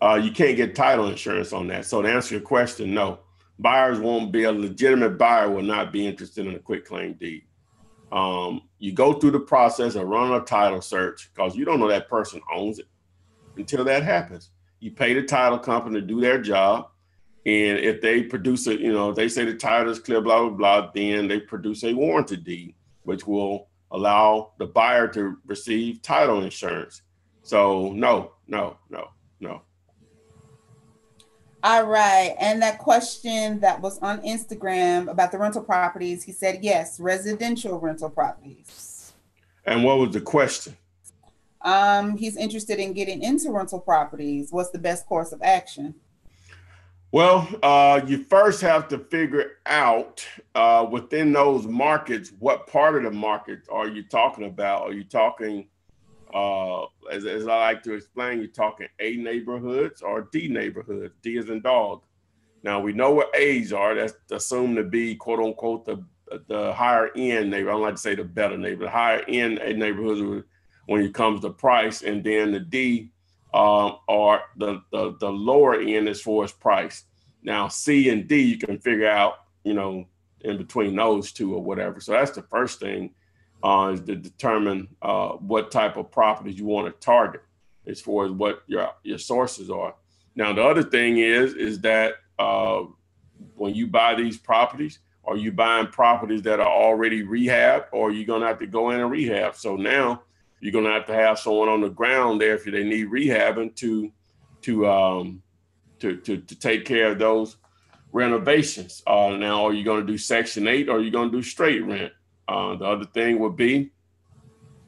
You can't get title insurance on that. So to answer your question, no. Buyers won't be, a legitimate buyer will not be interested in a quit claim deed. You go through the process of running a title search because you don't know that person owns it until that happens. You pay the title company to do their job. And if they produce it, they say the title is clear, blah, blah, blah, then they produce a warranty deed, which will allow the buyer to receive title insurance. So no, no, no, no. All right. And that question that was on Instagram about the rental properties, he said, yes, residential rental properties. And what was the question? He's interested in getting into rental properties. What's the best course of action? Well, you first have to figure out within those markets, what part of the market are you talking about? Are you talking, as I like to explain, you're talking A neighborhoods or D neighborhoods, D as in dog. Now we know what A's are. That's assumed to be quote unquote the higher end neighborhood. I don't like to say the better neighborhood. The higher end neighborhoods when it comes to price, and then the D are the lower end as far as price. Now C and D you can figure out, in between those two or whatever. So that's the first thing is to determine what type of properties you want to target as far as what your sources are. Now the other thing is that when you buy these properties, are you buying properties that are already rehabbed, or are you going to have to go in and rehab? So now you're going to have someone on the ground there if they need rehabbing to take care of those renovations. Now, are you going to do Section 8 or are you going to do straight rent? The other thing would be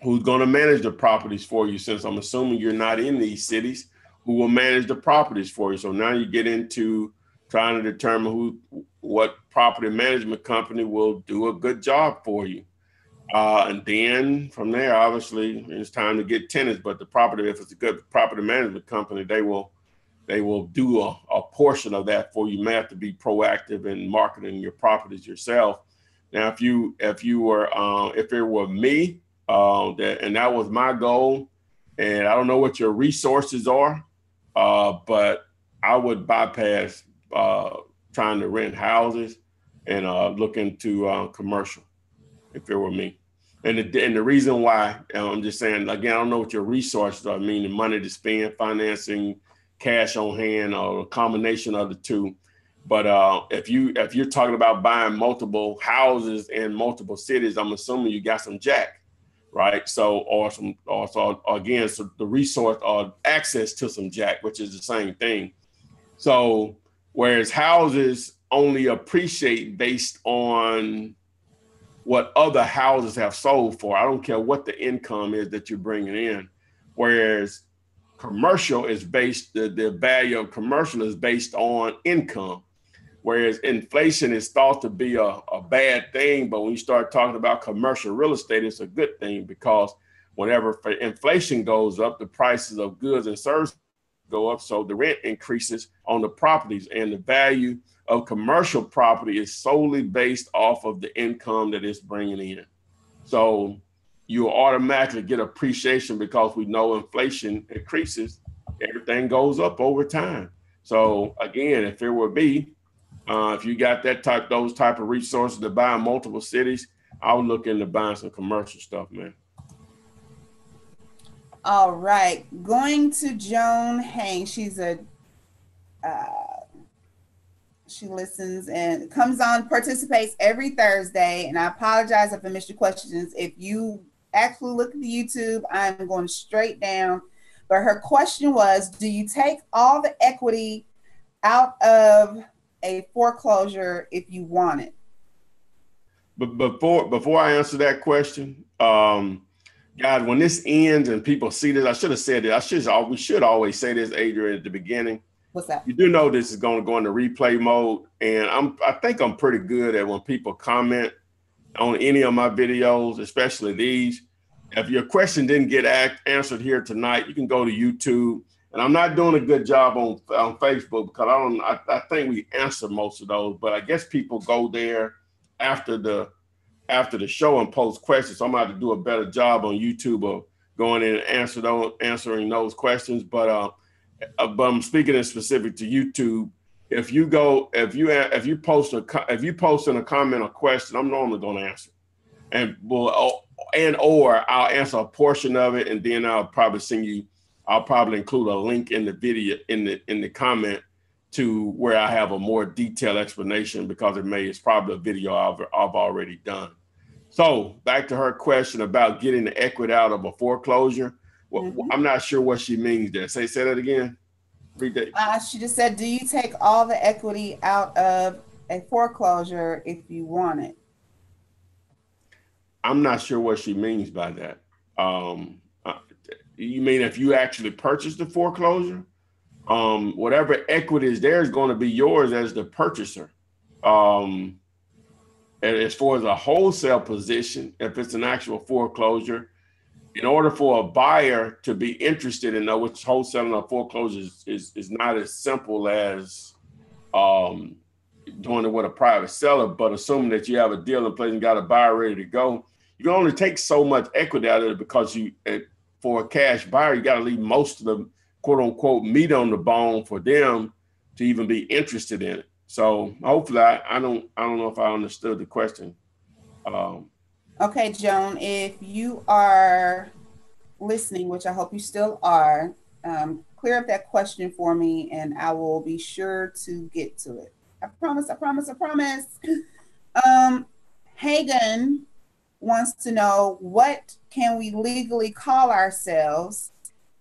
who's going to manage the properties for you, since I'm assuming you're not in these cities, who will manage the properties for you. So now you get into trying to determine what property management company will do a good job for you. And then from there, obviously, it's time to get tenants. But if it's a good property management company, they will do a portion of that for you. You may have to be proactive in marketing your properties yourself. Now, if it were me, and that was my goal, and I don't know what your resources are, but I would bypass trying to rent houses and look into commercial if it were me. And the reason why, I'm just saying, again, I don't know what your resources are, meaning money to spend, financing, cash on hand, or a combination of the two. But if you're talking about buying multiple houses in multiple cities, I'm assuming you got some jack, right? So again, so the resource or access to some jack, which is the same thing. So whereas houses only appreciate based on what other houses have sold for. I don't care what the income is that you're bringing in. Whereas commercial is the value of commercial is based on income. Whereas inflation is thought to be a bad thing. But when you start talking about commercial real estate, it's a good thing, because whenever inflation goes up, the prices of goods and services go up. So the rent increases on the properties, and the value of commercial property is solely based off of the income that it's bringing in. So you automatically get appreciation because we know inflation increases, everything goes up over time. So again, if it were me, if you got those type of resources to buy in multiple cities, I would look into buying some commercial stuff, man. All right. Going to Joan Haynes. She's a She listens and comes on, participates every Thursday. And I apologize if I missed your questions. If you actually look at the YouTube, I'm going straight down. But her question was, do you take all the equity out of a foreclosure if you want it? But before I answer that question, guys, when this ends and people see this, I should have said it. We should always say this, Adrian, at the beginning. What's that? You do know this is going to go into replay mode, and I think I'm pretty good at when people comment on any of my videos, especially these. If your question didn't get answered here tonight, you can go to YouTube. And I'm not doing a good job on Facebook because I think we answer most of those, but I guess people go there after the show and post questions. So I'm going to have to do a better job on YouTube of going in and answering those questions. But I'm speaking in specific to YouTube. If you post in a comment or question, I'm normally going to answer, or I'll answer a portion of it, and then I'll probably include a link in the video in the comment to where I have a more detailed explanation because it's probably a video I've already done. So back to her question about getting the equity out of a foreclosure. Well, I'm not sure what she means there. Say that again. Read that. She just said, do you take all the equity out of a foreclosure if you want it? I'm not sure what she means by that. You mean if you actually purchase the foreclosure? Whatever equity is there is going to be yours as the purchaser. And as far as a wholesale position, if it's an actual foreclosure, in order for a buyer to be interested in which wholesaling or foreclosure is not as simple as doing it with a private seller, but assuming that you have a deal in place and got a buyer ready to go, you can only take so much equity out of it because for a cash buyer, you got to leave most of the quote unquote meat on the bone for them to even be interested in it. So hopefully I don't know if I understood the question. Okay, Joan, if you are listening, which I hope you still are, clear up that question for me and I will be sure to get to it. I promise. Hagen wants to know, what can we legally call ourselves?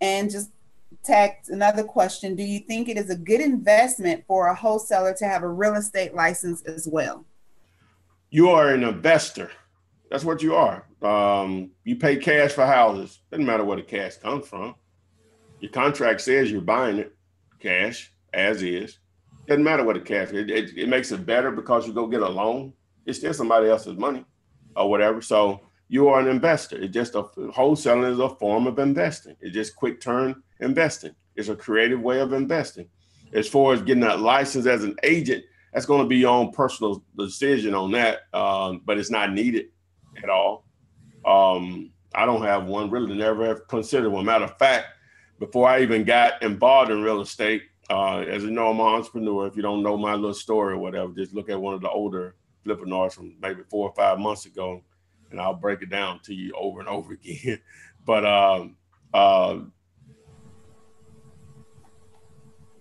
And just tagged another question, do you think it is a good investment for a wholesaler to have a real estate license as well? You are an investor. That's what you are. You pay cash for houses. Doesn't matter where the cash comes from. Your contract says you're buying it cash as is. Doesn't matter what the cash is. It makes it better because you go get a loan. It's still somebody else's money or whatever. So you are an investor. It's just wholesaling is a form of investing. It's just quick turn investing. It's a creative way of investing. As far as getting that license as an agent, that's going to be your own personal decision on that, but it's not needed at all. I don't have one, really never have considered one. Matter of fact, before I even got involved in real estate, as you know, I'm an entrepreneur. If you don't know my little story or whatever, just look at one of the older Flippinars from maybe 4 or 5 months ago, and I'll break it down to you over and over again. But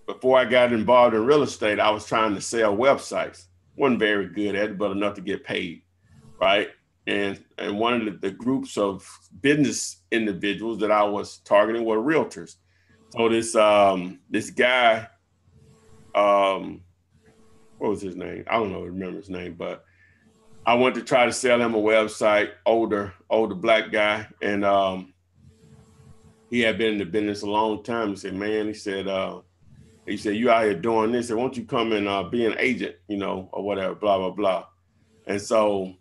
before I got involved in real estate, I was trying to sell websites. Wasn't very good at it, but enough to get paid, right? And one of the groups of business individuals that I was targeting were realtors. So this guy, what was his name? I don't remember his name, but I went to try to sell him a website, older black guy. And he had been in the business a long time. He said, man, he said, you out here doing this, and won't you come and be an agent, or whatever, blah, blah, blah. And so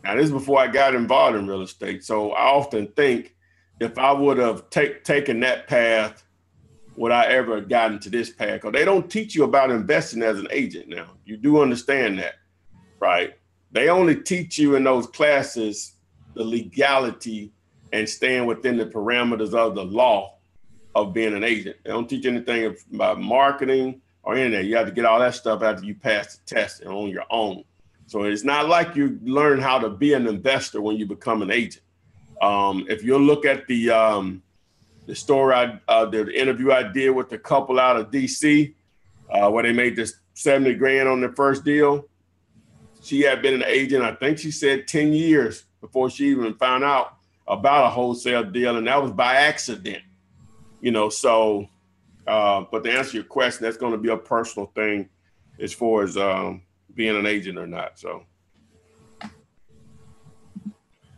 now this is before I got involved in real estate. So I often think, if I would have taken that path, would I ever have gotten to this path? Because they don't teach you about investing as an agent now. You do understand that, right? They only teach you in those classes the legality and staying within the parameters of the law of being an agent. They don't teach anything about marketing or anything. You have to get all that stuff after you pass the test and on your own. So it's not like you learn how to be an investor when you become an agent. If you look at the story, the interview I did with the couple out of DC, where they made this 70 grand on the first deal. She had been an agent, I think she said 10 years before she even found out about a wholesale deal. And that was by accident, you know, so, but to answer your question, that's going to be a personal thing as far as being an agent or not. So.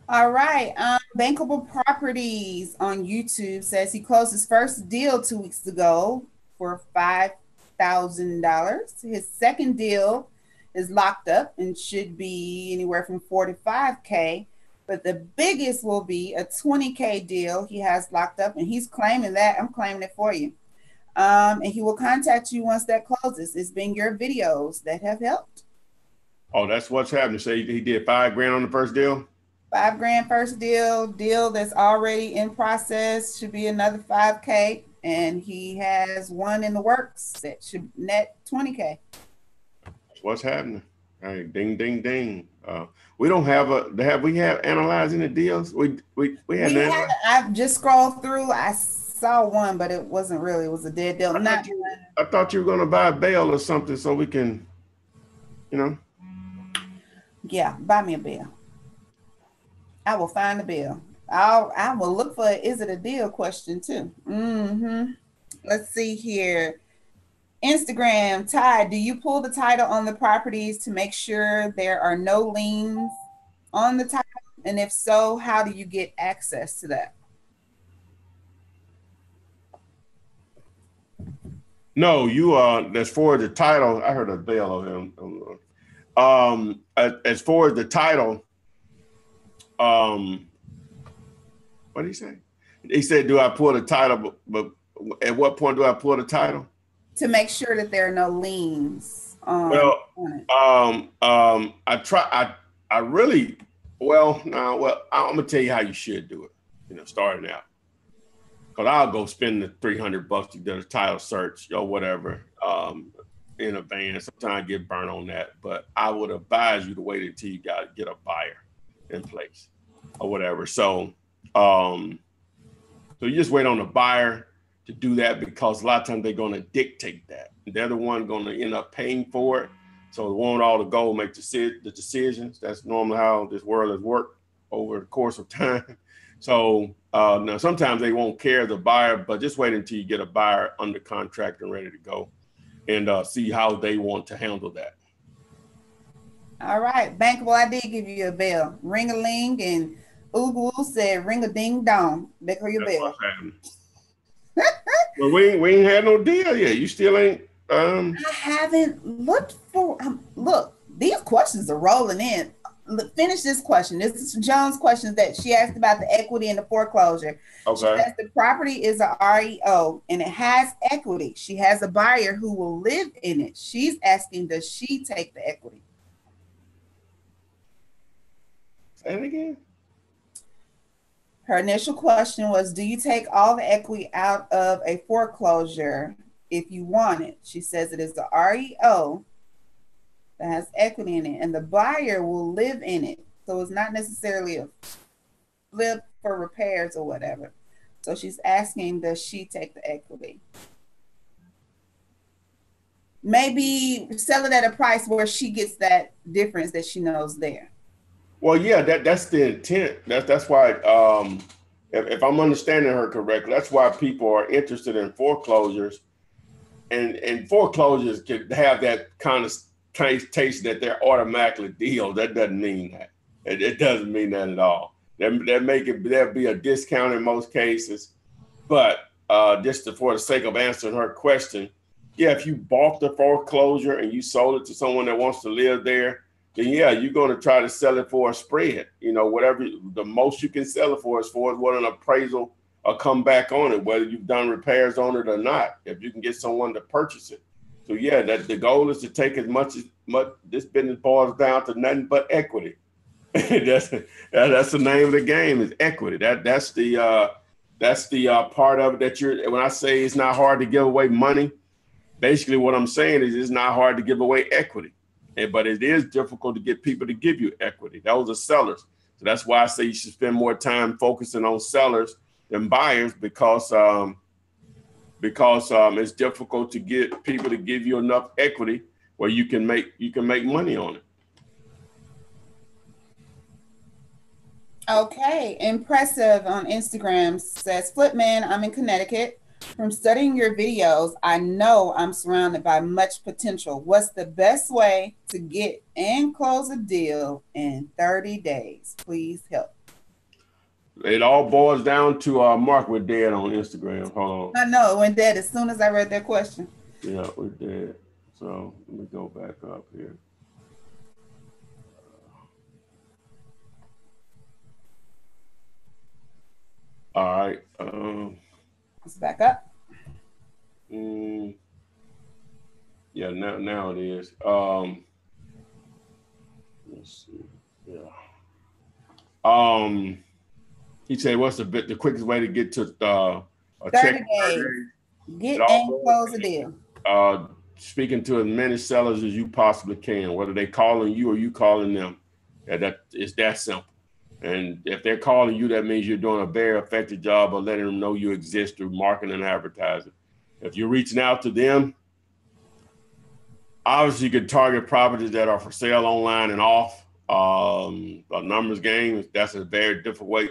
All right. Bankable Properties on YouTube says he closed his first deal 2 weeks ago for $5,000. His second deal is locked up and should be anywhere from 4 to 5K. But the biggest will be a 20K deal he has locked up, and he's claiming that. I'm claiming it for you. And he will contact you once that closes. It's been your videos that have helped. Oh, that's what's happening. So he did $5 grand on the first deal? $5 grand first deal that's already in process should be another 5K. And he has one in the works that should net 20K. What's happening? All right, ding, ding, ding. We don't have have we analyzed any deals? We haven't. I've just scrolled through. I saw one, but it wasn't really. It was a dead deal. I thought you were going to buy a bail or something so we can, you know. Yeah, buy me a bail. I will find a bill. I will look for is it a deal question too. Let's see here. Instagram, Ty, do you pull the title on the properties to make sure there are no liens on the title? And if so, how do you get access to that? No, you as far as the title, I heard a bell of him. As far as the title, what did he say? He said, do I pull the title? But at what point do I pull the title? To make sure that there are no liens. I'm gonna tell you how you should do it, you know, starting out. Cause I'll go spend the $300 to get a title search or whatever in advance. Sometimes I get burnt on that, but I would advise you to wait until you get a buyer in place or whatever. So, so you just wait on the buyer to do that, because a lot of times they're going to dictate that. They're the one going to end up paying for it. So they want all to go make the decisions. That's normally how this world has worked over the course of time. So now sometimes they won't care, the buyer, but just wait until you get a buyer under contract and ready to go, and see how they want to handle that. All right. Bankable, I did give you a bell. Ring-a-ling, and Oogle said ring-a-ding-dong. There go your bell. Well, we ain't had no deal yet. You still ain't. I haven't looked for. Look, these questions are rolling in. Finish this question. This is Joan's question that she asked about the equity and the foreclosure. Okay. She says the property is a REO and it has equity. She has a buyer who will live in it. She's asking, does she take the equity? Say it again. Her initial question was, do you take all the equity out of a foreclosure if you want it? She says it is the REO that has equity in it, and the buyer will live in it. So it's not necessarily a flip for repairs or whatever. So she's asking, does she take the equity? Maybe sell it at a price where she gets that difference that she knows there. Well, yeah, that's the intent. That's why, if I'm understanding her correctly, that's why people are interested in foreclosures, and foreclosures can have that kind of taste that they're automatically deals. That doesn't mean that. It doesn't mean that at all. There'll be a discount in most cases, but just for the sake of answering her question, yeah, if you bought the foreclosure and you sold it to someone that wants to live there, then yeah, you're going to try to sell it for a spread. You know, whatever the most you can sell it for, as far as what an appraisal or come back on it, whether you've done repairs on it or not, if you can get someone to purchase it. So yeah, that the goal is to take as much. This business boils down to nothing but equity. that's the name of the game, is equity. That's the part of it that when I say it's not hard to give away money, basically what I'm saying is it's not hard to give away equity. But it is difficult to get people to give you equity. Those are sellers. So that's why I say you should spend more time focusing on sellers than buyers, because because it's difficult to get people to give you enough equity where you can make money on it. Okay, impressive on Instagram says, Flipman, I'm in Connecticut. From studying your videos, I know I'm surrounded by much potential. What's the best way to get and close a deal in 30 days? Please help. It all boils down to Mark, we're dead on Instagram. Hold on. I know, it went dead as soon as I read that question. Yeah, we're dead. So let me go back up here. All right. Let's back up. Yeah, now it is. Let's see. Yeah. He said, "What's the quickest way to get to a 30 check?" days. Get and close a deal. Speaking to as many sellers as you possibly can, whether they calling you or you calling them. It's that simple. And if they're calling you, that means you're doing a very effective job of letting them know you exist through marketing and advertising. If you're reaching out to them, obviously you can target properties that are for sale online and off. A numbers game, that's a very difficult way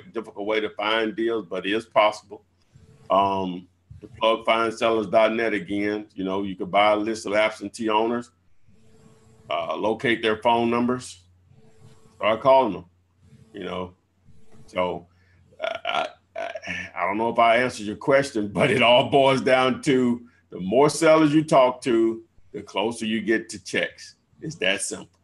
to find deals, but it is possible. To plug findsellers.net again, you could buy a list of absentee owners, locate their phone numbers, start calling them. So I don't know if I answered your question, but it all boils down to the more sellers you talk to, the closer you get to checks. It's that simple.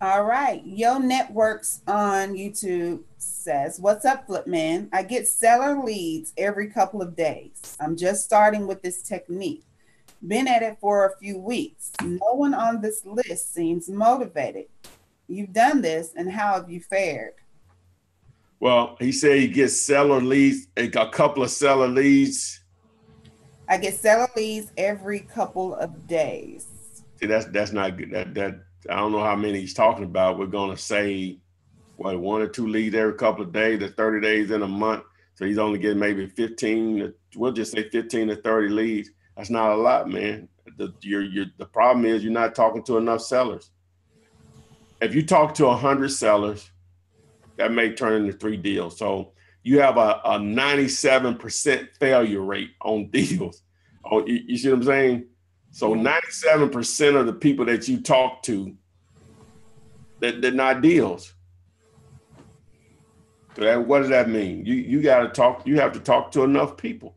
All right. Yo Networks on YouTube says, what's up, Flipman? I get seller leads every couple of days. I'm just starting with this technique. Been at it for a few weeks. No one on this list seems motivated. You've done this, and how have you fared? Well, he said he gets seller leads, a couple of seller leads. I get seller leads every couple of days. See, that's not good. That I don't know how many he's talking about. We're gonna say what, 1 or 2 leads every couple of days. That's 30 days in a month. So he's only getting maybe 15. We'll just say 15 to 30 leads. That's not a lot, man. The problem is you're not talking to enough sellers. If you talk to 100 sellers, that may turn into 3 deals. So you have a 97% failure rate on deals. You see what I'm saying? So 97% of the people that you talk to, they're not deals. So what does that mean? You have to talk to enough people.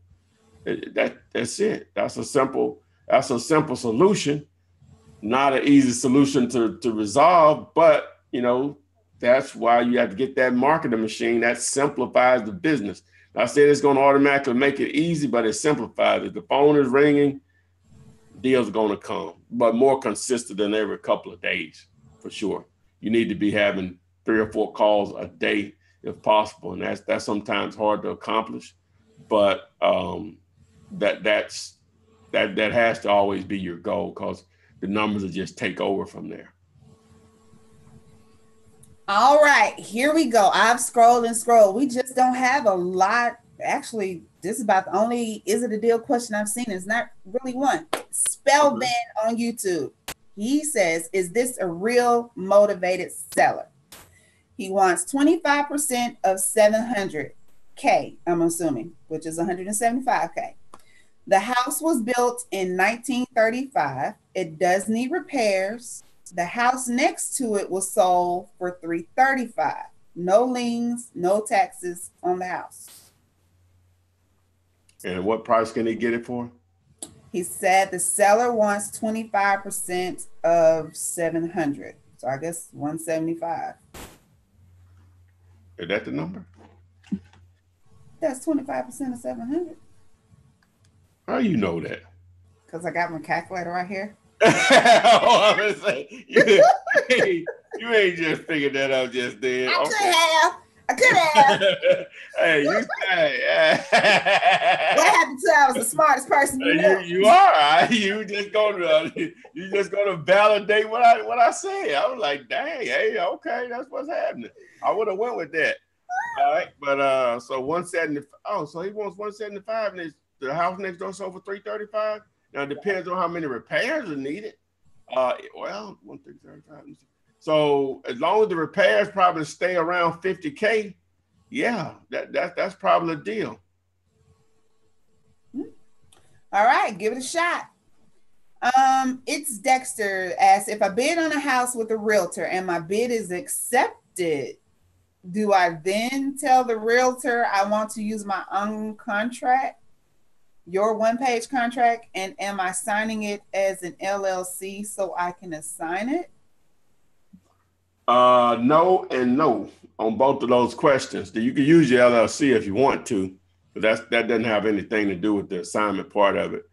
That's it. That's a simple solution. Not an easy solution to resolve, but that's why you have to get that marketing machine that simplifies the business. I said it's going to automatically make it easy, but it simplifies it. The phone is ringing, deals are going to come, but more consistent than every couple of days, for sure. You need to be having 3 or 4 calls a day if possible, and that's sometimes hard to accomplish. But that has to always be your goal, because the numbers will just take over from there. All right, here we go. I've scrolled and scrolled. We just don't have a lot. Actually, this is about the only is it a deal question I've seen. It's not really one. Spellman on YouTube. He says, is this a real motivated seller? He wants 25% of 700K, I'm assuming, which is 175K. The house was built in 1935. It does need repairs. The house next to it was sold for $335. No liens, no taxes on the house. And what price can he get it for? He said the seller wants 25% of 700. So I guess 175. Is that the number? That's 25% of 700. How you know that? Because I got my calculator right here. I'm gonna say, you ain't just figured that out just then. I could have. Hey, you say. What happened to I was the smartest person you know? You are. You just gonna validate what I say. I was like, dang, hey, okay, that's what's happening. I would have went with that. All right, but so 170. Oh, so he wants 175, and the house next door sold for 335. Now it depends on how many repairs are needed. Well, 135. So as long as the repairs probably stay around 50K, yeah, that's probably the deal. All right, give it a shot. It's Dexter asks, if I bid on a house with a realtor and my bid is accepted, do I then tell the realtor I want to use my own contract, your one-page contract, and am I signing it as an LLC so I can assign it? No and no on both of those questions. You can use your LLC if you want to, but that doesn't have anything to do with the assignment part of it.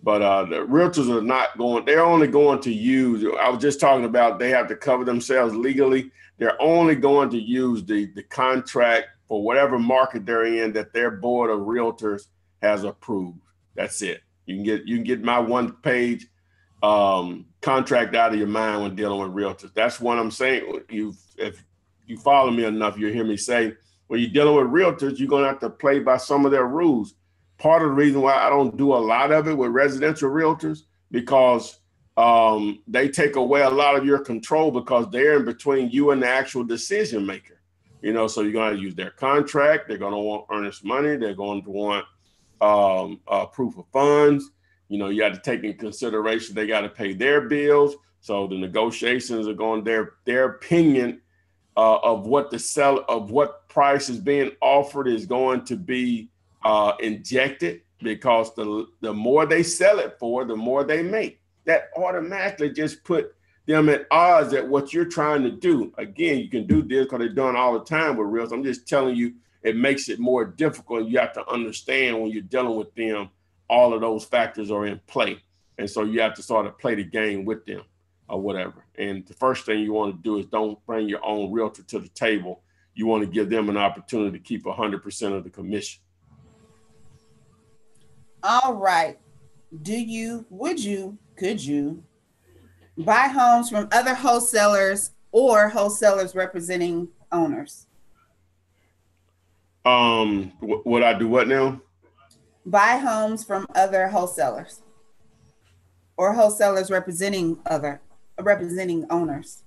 But the realtors are not going, they're only going to use, I was just talking about they have to cover themselves legally. They're only going to use the contract for whatever market they're in that their board of realtors has approved. That's it. You can get my one-page contract out of your mind when dealing with realtors. That's what I'm saying. If you follow me enough, you'll hear me say, when you're dealing with realtors, you're going to have to play by some of their rules. Part of the reason why I don't do a lot of it with residential realtors, because they take away a lot of your control because they're in between you and the actual decision maker. So you're going to use their contract. They're going to want earnest money. They're going to want proof of funds. You have to take into consideration they got to pay their bills. So the negotiations are going their opinion of what price is being offered is going to be injected, because the more they sell it for, the more they make. That automatically just put them at odds at what you're trying to do. Again, you can do this because they're done all the time with realtors. I'm just telling you, it makes it more difficult. You have to understand when you're dealing with them, all of those factors are in play. And so you have to sort of play the game with them or whatever. And the first thing you want to do is don't bring your own realtor to the table. You want to give them an opportunity to keep 100% of the commission. All right. Could you buy homes from other wholesalers or wholesalers representing owners? Would I do what now? Buy homes from other wholesalers or wholesalers representing owners.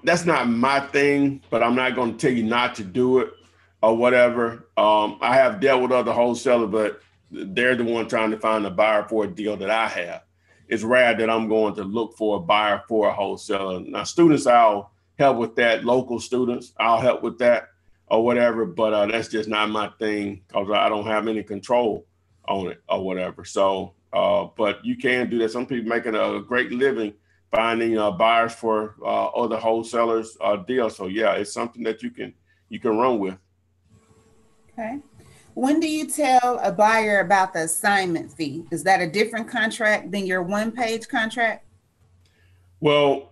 That's not my thing, but I'm not going to tell you not to do it or whatever. I have dealt with other wholesalers, but they're the one trying to find a buyer for a deal that I have. It's rare that I'm going to look for a buyer for a wholesaler. Now, students, I'll help with that. Local students, I'll help with that or whatever, but that's just not my thing because I don't have any control on it or whatever. So, but you can do that. Some people making a great living finding buyers for other wholesalers deals. So yeah, it's something that you can run with. Okay. When do you tell a buyer about the assignment fee? Is that a different contract than your one-page contract? Well,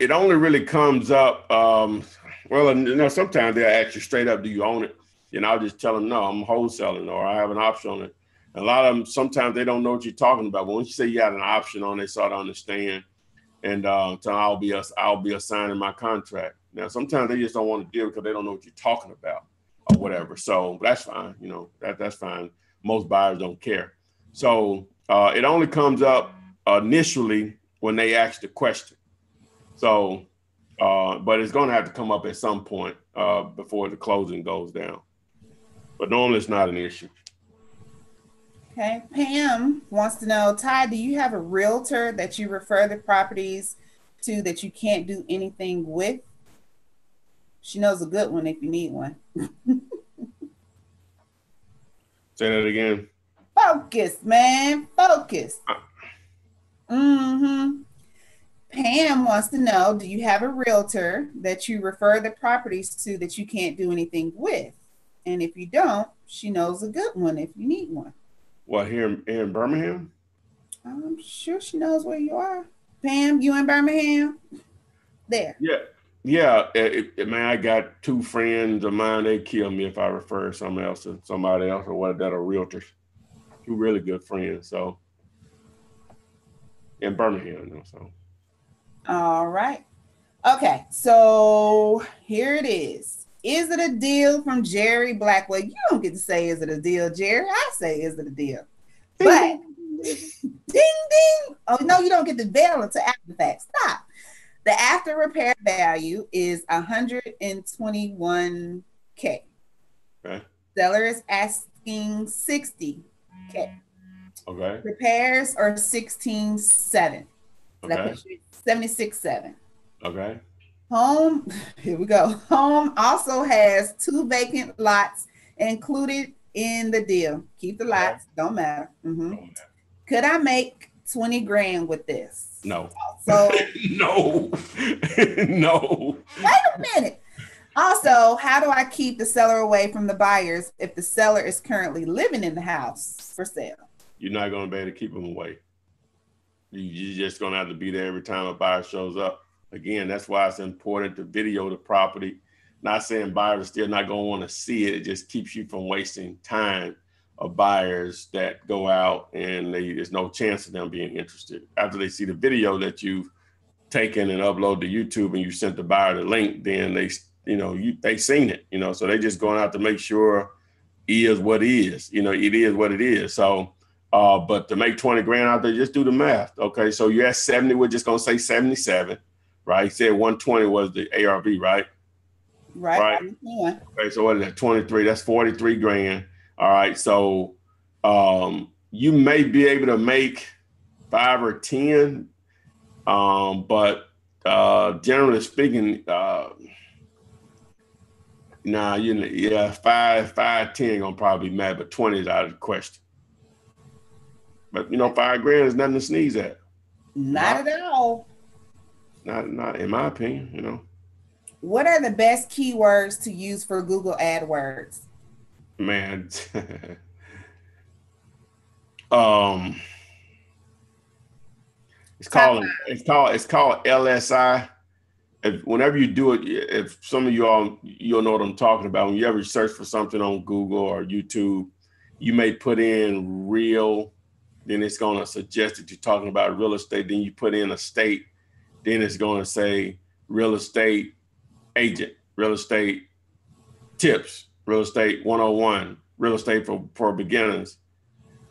it only really comes up. Sometimes they'll ask you straight up, "Do you own it?" And I'll just tell them, "No, I'm wholesaling, or I have an option on it." And a lot of them, sometimes they don't know what you're talking about. But once you say you got an option on it, they start to understand. And so I'll be assigning my contract. Now, sometimes they just don't want to deal because they don't know what you're talking about or whatever. So that's fine. That's fine. Most buyers don't care. So it only comes up initially when they ask the question. So, but it's going to have to come up at some point before the closing goes down. But normally it's not an issue. Okay. Pam wants to know, Ty, do you have a realtor that you refer the properties to that you can't do anything with? She knows a good one if you need one. Say that again. Focus, man. Focus. Pam wants to know, do you have a realtor that you refer the properties to that you can't do anything with? And if you don't, she knows a good one if you need one. What, here in Birmingham? I'm sure she knows where you are. Pam, you in Birmingham? There. Yeah. Man, I got two friends of mine. They kill me if I refer somebody else or what that are realtors. Two really good friends. So in Birmingham, so. All right. Okay. So here it is. Is it a deal from Jerry Blackwell? You don't get to say, is it a deal, Jerry? I say, is it a deal? But ding, ding. Oh, no, you don't get the bell until after the fact. Stop. The after repair value is $121K. Okay. Seller is asking $60K. Okay. Repairs are $16,700. So that Okay. puts you at $76,700. Okay. Home, here we go. Home also has 2 vacant lots included in the deal. Keep the lots, don't matter. Could I make 20 grand with this? No. So no. No. wait a minute. Also, how do I keep the seller away from the buyers if the seller is currently living in the house for sale? You're not going to be able to keep them away. You're just going to have to be there every time a buyer shows up. Again, that's why it's important to video the property. Not saying buyers are still not going to want to see it. It just keeps you from wasting time of buyers that go out and there's no chance of them being interested. After they see the video that you've taken and upload to YouTube and you sent the buyer the link, then they seen it, so they just going out to make sure is what is, it is what it is. So, but to make 20 grand out there, just do the math. Okay. So you're at 70, we're just going to say 77, right? He said 120 was the ARV, right? Right. Okay. So what is that? 23, that's 43 grand. All right. So, you may be able to make 5 or 10, but generally speaking, 5, 10 gonna probably be mad, but 20 is out of the question. But $5 grand is nothing to sneeze at. Not at all. Not in my opinion, What are the best keywords to use for Google AdWords? Man, it's called LSI. Whenever you do it, if some of you'll know what I'm talking about. When you ever search for something on Google or YouTube, you may put in real, then it's going to suggest that you're talking about real estate. Then you put in a state, then it's going to say real estate agent, real estate tips, real estate 101, real estate for beginners.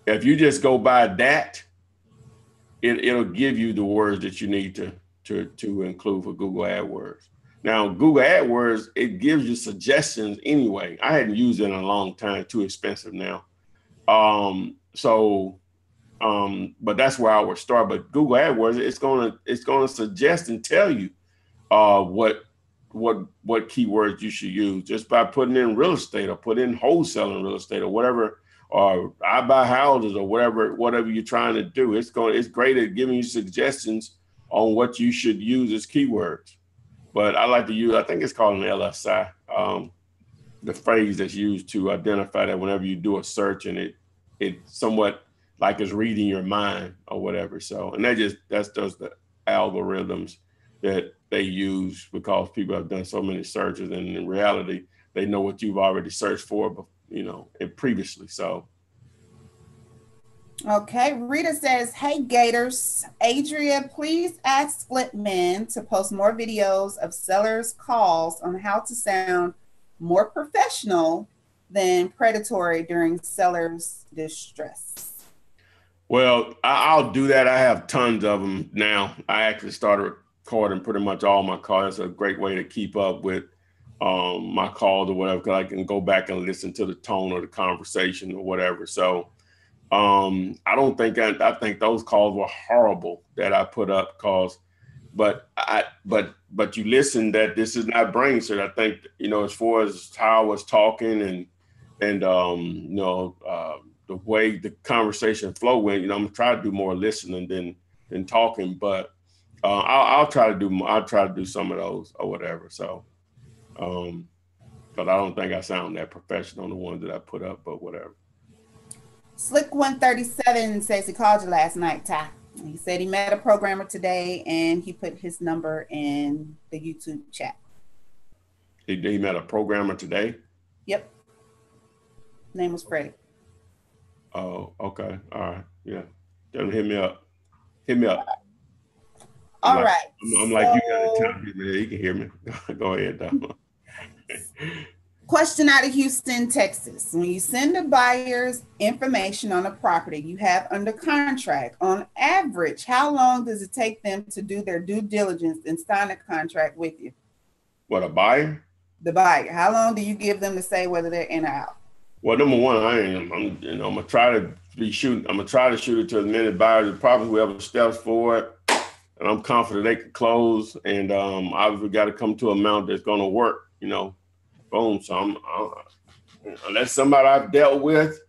If you just go by that, it'll give you the words that you need to include for Google AdWords. Now, Google AdWords, it gives you suggestions anyway. I hadn't used it in a long time, too expensive now. But that's where I would start. But Google AdWords, it's gonna suggest and tell you what keywords you should use just by putting in real estate or put in wholesaling real estate or whatever, or I buy houses or whatever you're trying to do. It's great at giving you suggestions on what you should use as keywords. But I like to use, I think it's called an LSI, the phrase that's used to identify that whenever you do a search and it somewhat like it's reading your mind or whatever. So, and that's those the algorithms that they use because people have done so many searches, and in reality, they know what you've already searched for, previously. So. Okay, Rita says, hey Gators, Adria, please ask Flipman to post more videos of sellers' calls on how to sound more professional than predatory during sellers' distress. Well, I'll do that. I have tons of them now. I actually started recording pretty much all my calls. It's a great way to keep up with my calls or whatever, because I can go back and listen to the tone of the conversation or whatever. So I don't think I think those calls were horrible that I put up but you listen that this is not brain surgery. I think, as far as how I was talking and the way the conversation flow went, I'm gonna try to do more listening than talking, but I'll try to do some of those or whatever. So, but I don't think I sound that professional on the ones that I put up, but whatever. Slick 137 says he called you last night, Ty. He said he met a programmer today and he put his number in the YouTube chat. He met a programmer today? Yep. Name was Freddie. Oh, okay. All right. Yeah. Tell him hit me up. Hit me up. All right. I'm like, you got to tell him. He can hear me. Go ahead, though. Question out of Houston, Texas. When you send a buyer's information on a property you have under contract, on average, how long does it take them to do their due diligence and sign a contract with you? What, a buyer? The buyer. How long do you give them to say whether they're in or out? Well, number one, I'm gonna try to shoot it to as many buyers as probably whoever steps forward, and I'm confident they can close. And obviously, got to come to an amount that's gonna work. Boom. So unless somebody I've dealt with,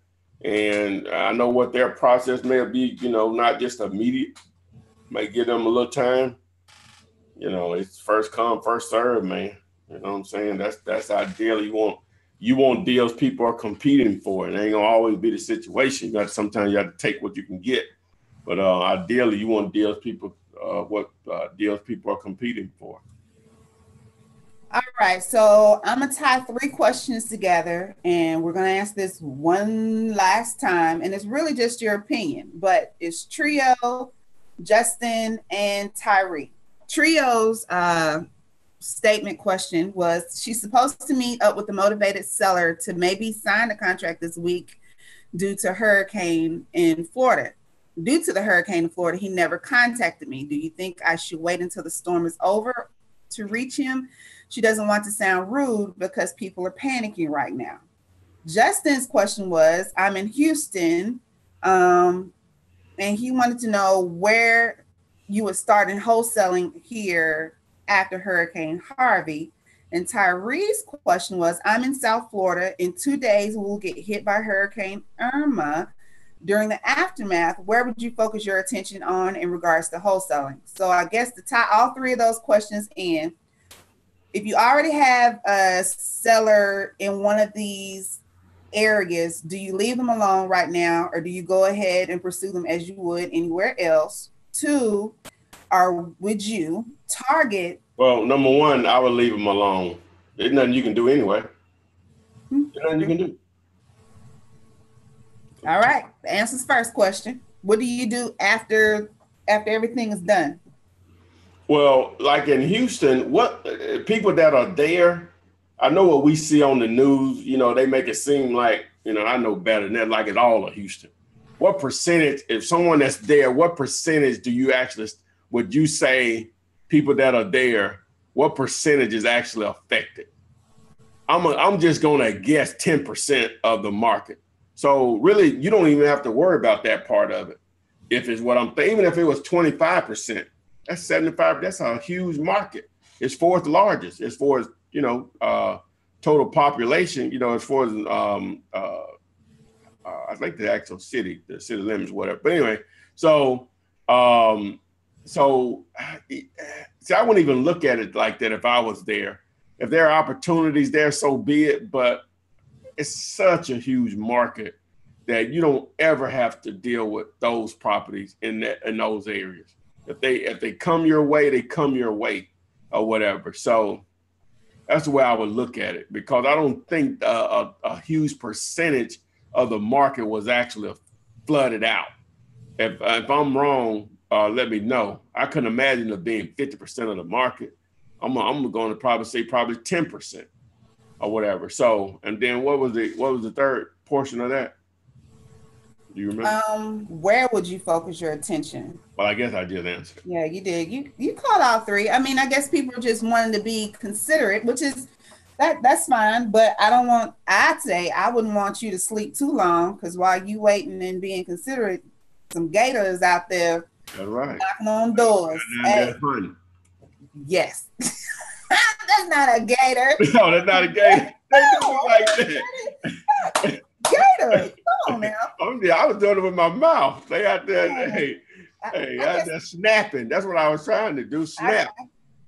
and I know what their process may be, not just immediate, may give them a little time. It's first come, first serve, man. You know what I'm saying? That's ideal. You want deals people are competing for. It ain't gonna always be the situation. Sometimes you have to take what you can get. But ideally, you want deals people deals people are competing for. All right, so I'm gonna tie 3 questions together, and we're gonna ask this one last time, and it's really just your opinion. But it's Trio, Justin, and Tyree. Trio's statement question was, she's supposed to meet up with the motivated seller to maybe sign the contract this week due to hurricane in Florida. Due to the hurricane in Florida, he never contacted me. Do you think I should wait until the storm is over to reach him? She doesn't want to sound rude because people are panicking right now. Justin's question was, I'm in Houston, and he wanted to know where you would start in wholesaling here after Hurricane Harvey. And Tyree's question was, I'm in South Florida. In 2 days, we'll get hit by Hurricane Irma. During the aftermath, where would you focus your attention on in regards to wholesaling? So I guess to tie all 3 of those questions in, if you already have a seller in one of these areas, do you leave them alone right now, or do you go ahead and pursue them as you would anywhere else? 2, or would you target? Well, number one, I would leave them alone. There's nothing you can do anyway. There's nothing you can do. All right. The answer's first question. What do you do after everything is done? Well, like in Houston, what people that are there, I know what we see on the news, they make it seem like, I know better than that, like it's all of Houston. What percentage, if someone that's there, what percentage would you say people that are there, what percentage is actually affected? I'm just going to guess 10% of the market. So really, you don't even have to worry about that part of it. If it's what I'm thinking, even if it was 25%, that's 75. That's a huge market. It's 4th largest as far as, total population, as far as, I think the actual city limits, whatever. But anyway, so I wouldn't even look at it like that if I was there. If there are opportunities there, so be it. But it's such a huge market that you don't ever have to deal with those properties in those areas. If they come your way, they come your way or whatever. So that's the way I would look at it, because I don't think a huge percentage of the market was actually flooded out. If I'm wrong, let me know. I couldn't imagine it being 50% of the market. I'm going to probably say 10% or whatever. So, and then what was the third portion of that? Do you remember? Where would you focus your attention? Well, I guess I did answer. Yeah, you did. You called all 3. I mean, I guess people are just wanting to be considerate, which is that's fine. But I'd say I wouldn't want you to sleep too long, because while you waiting and being considerate, some gators out there. That's right. Knocking on doors. That's fun. Yes. That's not a gator. No, that's not a gator. They do like that. Gator. Come on now. I was doing it with my mouth. They out there, they're snapping. That's what I was trying to do, snap.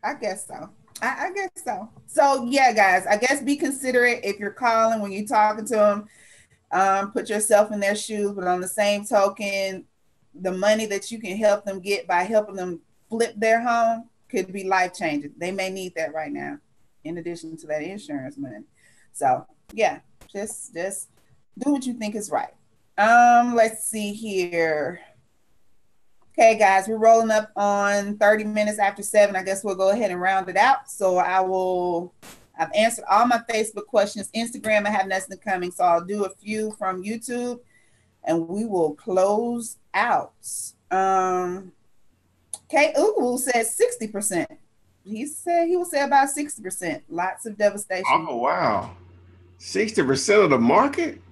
I guess so. I guess so. So yeah, guys, I guess be considerate if you're calling, when you're talking to them. Put yourself in their shoes, but on the same token, the money that you can help them get by helping them flip their home could be life-changing. They may need that right now, in addition to that insurance money. So yeah, just do what you think is right. Let's see here. Okay, guys, we're rolling up on 30 minutes after 7. I guess we'll go ahead and round it out. So I will I've answered all my Facebook questions. Instagram, I have nothing coming, so I'll do a few from YouTube, and we will close out. Kate Ugu said 60%. He said he will say about 60%. Lots of devastation. Oh, wow. 60% of the market?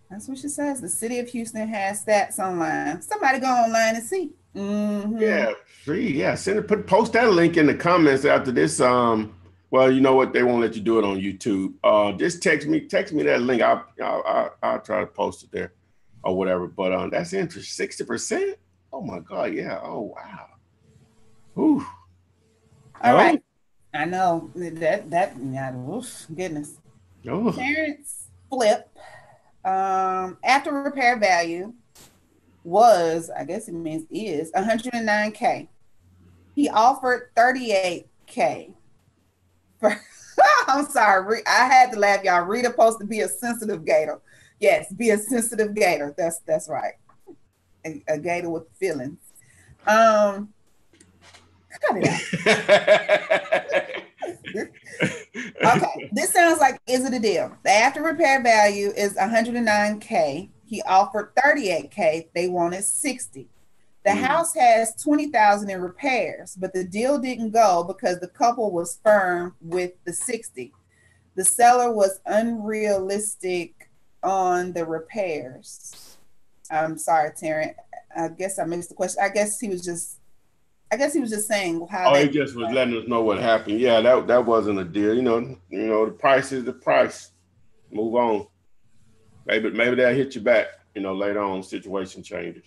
That's what she says. The city of Houston has stats online. Somebody go online and see. Yeah, free. Yeah, post that link in the comments after this. Well, you know what? They won't let you do it on YouTube. Just text me that link. I'll try to post it there or whatever. But that's interesting. 60%? Oh my God, yeah. Oh wow. Whew. All right. I know that goodness. Oh. Terrence Flip, after repair value was, I guess it means is, 109K. He offered 38K. I'm sorry, I had to laugh, y'all. Rita supposed to be a sensitive gator. Yes, be a sensitive gator. That's right. A gator with feelings. Cut it out. Okay, this sounds like, is it a deal? The after repair value is 109K. He offered 38K. They wanted 60. The house has 20,000 in repairs, but the deal didn't go because the couple was firm with the 60. The seller was unrealistic on the repairs. I'm sorry, Terrence. I guess I missed the question. I guess he was just saying how. He just was letting us know what happened. Yeah, that wasn't a deal. You know, the price is the price. Move on. Maybe they'll hit you back. Later on, situation changes.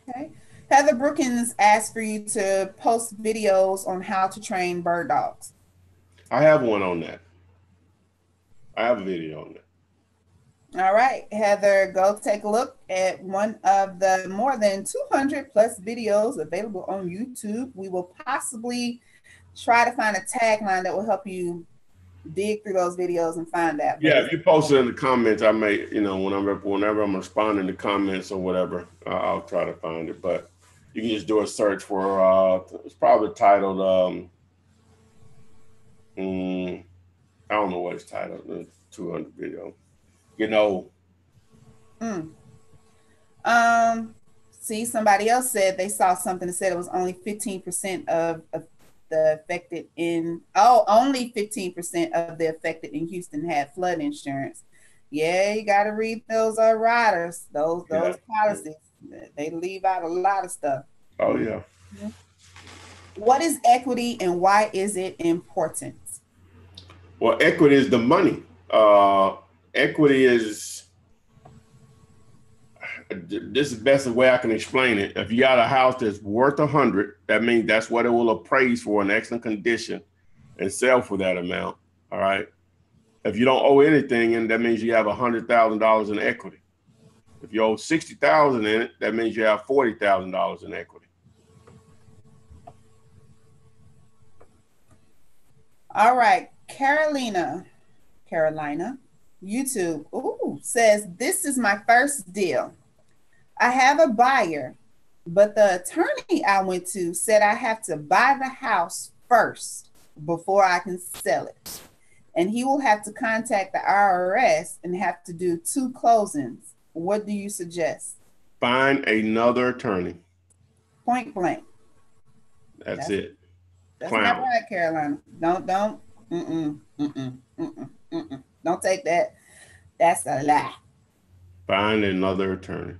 Okay. Heather Brookins asked for you to post videos on how to train bird dogs. I have one on that. I have a video on that. All right, Heather, go take a look at one of the more than 200 plus videos available on YouTube. We will possibly try to find a tagline that will help you dig through those videos and find that. Yeah, if you post it in the comments, I may, whenever I'm responding to comments or whatever, I'll try to find it. But you can just do a search for, it's probably titled, I don't know what it's titled, the 200 video. See, somebody else said they saw something that said it was only 15% of the affected only 15% of the affected in Houston had flood insurance. Yeah, you got to read those riders, those policies. They leave out a lot of stuff. Oh yeah. What is equity and why is it important? Well, equity is the money. Equity is, this is the best way I can explain it. If you got a house that's worth 100, that means that's what it will appraise for in excellent condition and sell for that amount. All right. If you don't owe anything, and that means you have $100,000 in equity. If you owe 60,000 in it, that means you have $40,000 in equity. All right, Carolina, YouTube, says, this is my first deal. I have a buyer, but the attorney I went to said I have to buy the house first before I can sell it. And he will have to contact the IRS and have to do 2 closings. What do you suggest? Find another attorney. Point blank. That's it. That's not right, Carolina. Don't take that. That's a lie. Find another attorney.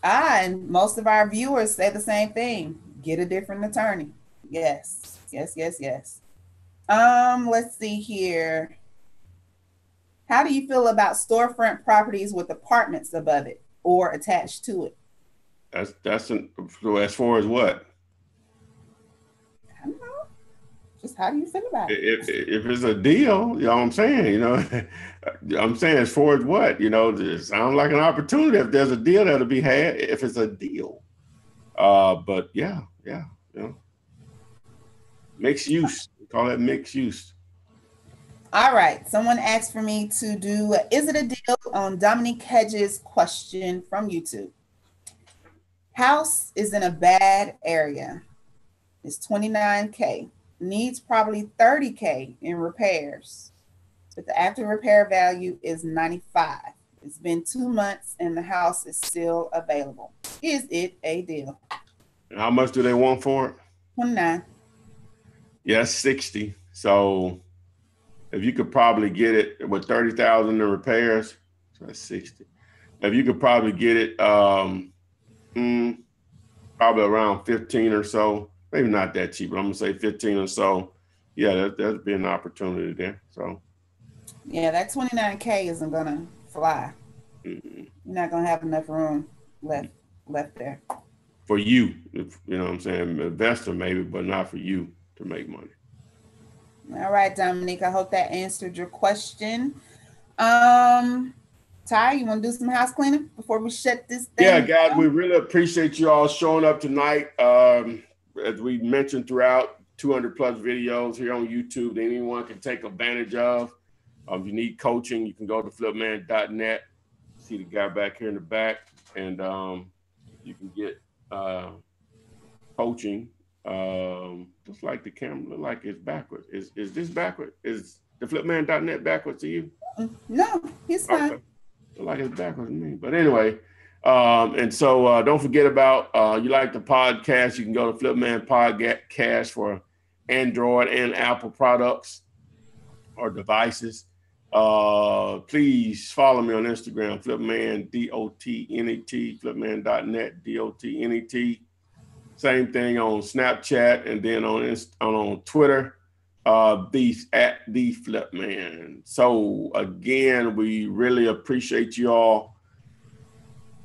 And most of our viewers say the same thing. Get a different attorney. Yes. Let's see here. How do you feel about storefront properties with apartments above it or attached to it? So as far as what? I don't know. Just how do you feel about it? If it's a deal, you know what I'm saying? I'm saying as far as what? It sounds like an opportunity. If there's a deal that'll be had, if it's a deal. But yeah. Mixed use. We call that mixed use. All right. Someone asked for me to do, is it a deal on Dominique Hedges' question from YouTube? House is in a bad area. It's 29K. needs probably 30K in repairs, but the after repair value is 95. It's been 2 months and the house is still available. Is it a deal? And how much do they want for it? 29. Yeah, 60. So if you could probably get it with 30,000 in repairs, so that's 60. If you could probably get it probably around 15 or so, maybe not that cheap, but I'm gonna say 15 or so. Yeah, that'd be an opportunity there. So yeah, that 29K isn't gonna fly. You're not gonna have enough room left there. For you, if, you know what I'm saying, investor maybe, but not for you to make money. All right, Dominique, I hope that answered your question. Ty, you want to do some house cleaning before we shut this thing Yeah, guys, down? we really appreciate you all showing up tonight. As we mentioned throughout, 200 plus videos here on YouTube that anyone can take advantage of. If you need coaching, you can go to flipman.net. See the guy back here in the back, and you can get coaching. Just like the camera look like it's backwards. Is this backwards? Is the flipman.net backwards to you? No, he's fine. Okay. Look like it's backwards to me. But anyway, and so don't forget about you like the podcast, you can go to Flipman Podcast for Android and Apple products or devices. Please follow me on Instagram, Flipman, DOTNET, flipman.net, DOTNET. Same thing on Snapchat, and then on Twitter, the Flipman. So again, we really appreciate you all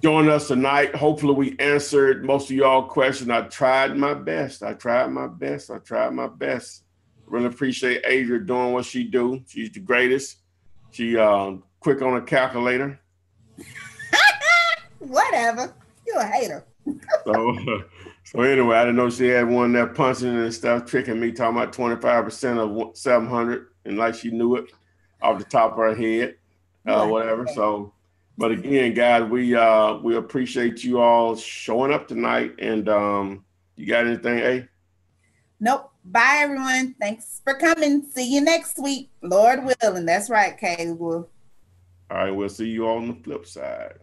joining us tonight. Hopefully we answered most of y'all questions. I tried my best. Really appreciate Adria doing what she do. She's the greatest. She quick on a calculator. Whatever. You're a hater. So anyway, I didn't know she had one there punching and stuff, tricking me, talking about 25% of 700, and like she knew it off the top of her head, whatever. So, but again, guys, we appreciate you all showing up tonight. And you got anything, A? Nope. Bye, everyone. Thanks for coming. See you next week, Lord willing. That's right, Kay. All right, we'll see you on the flip side.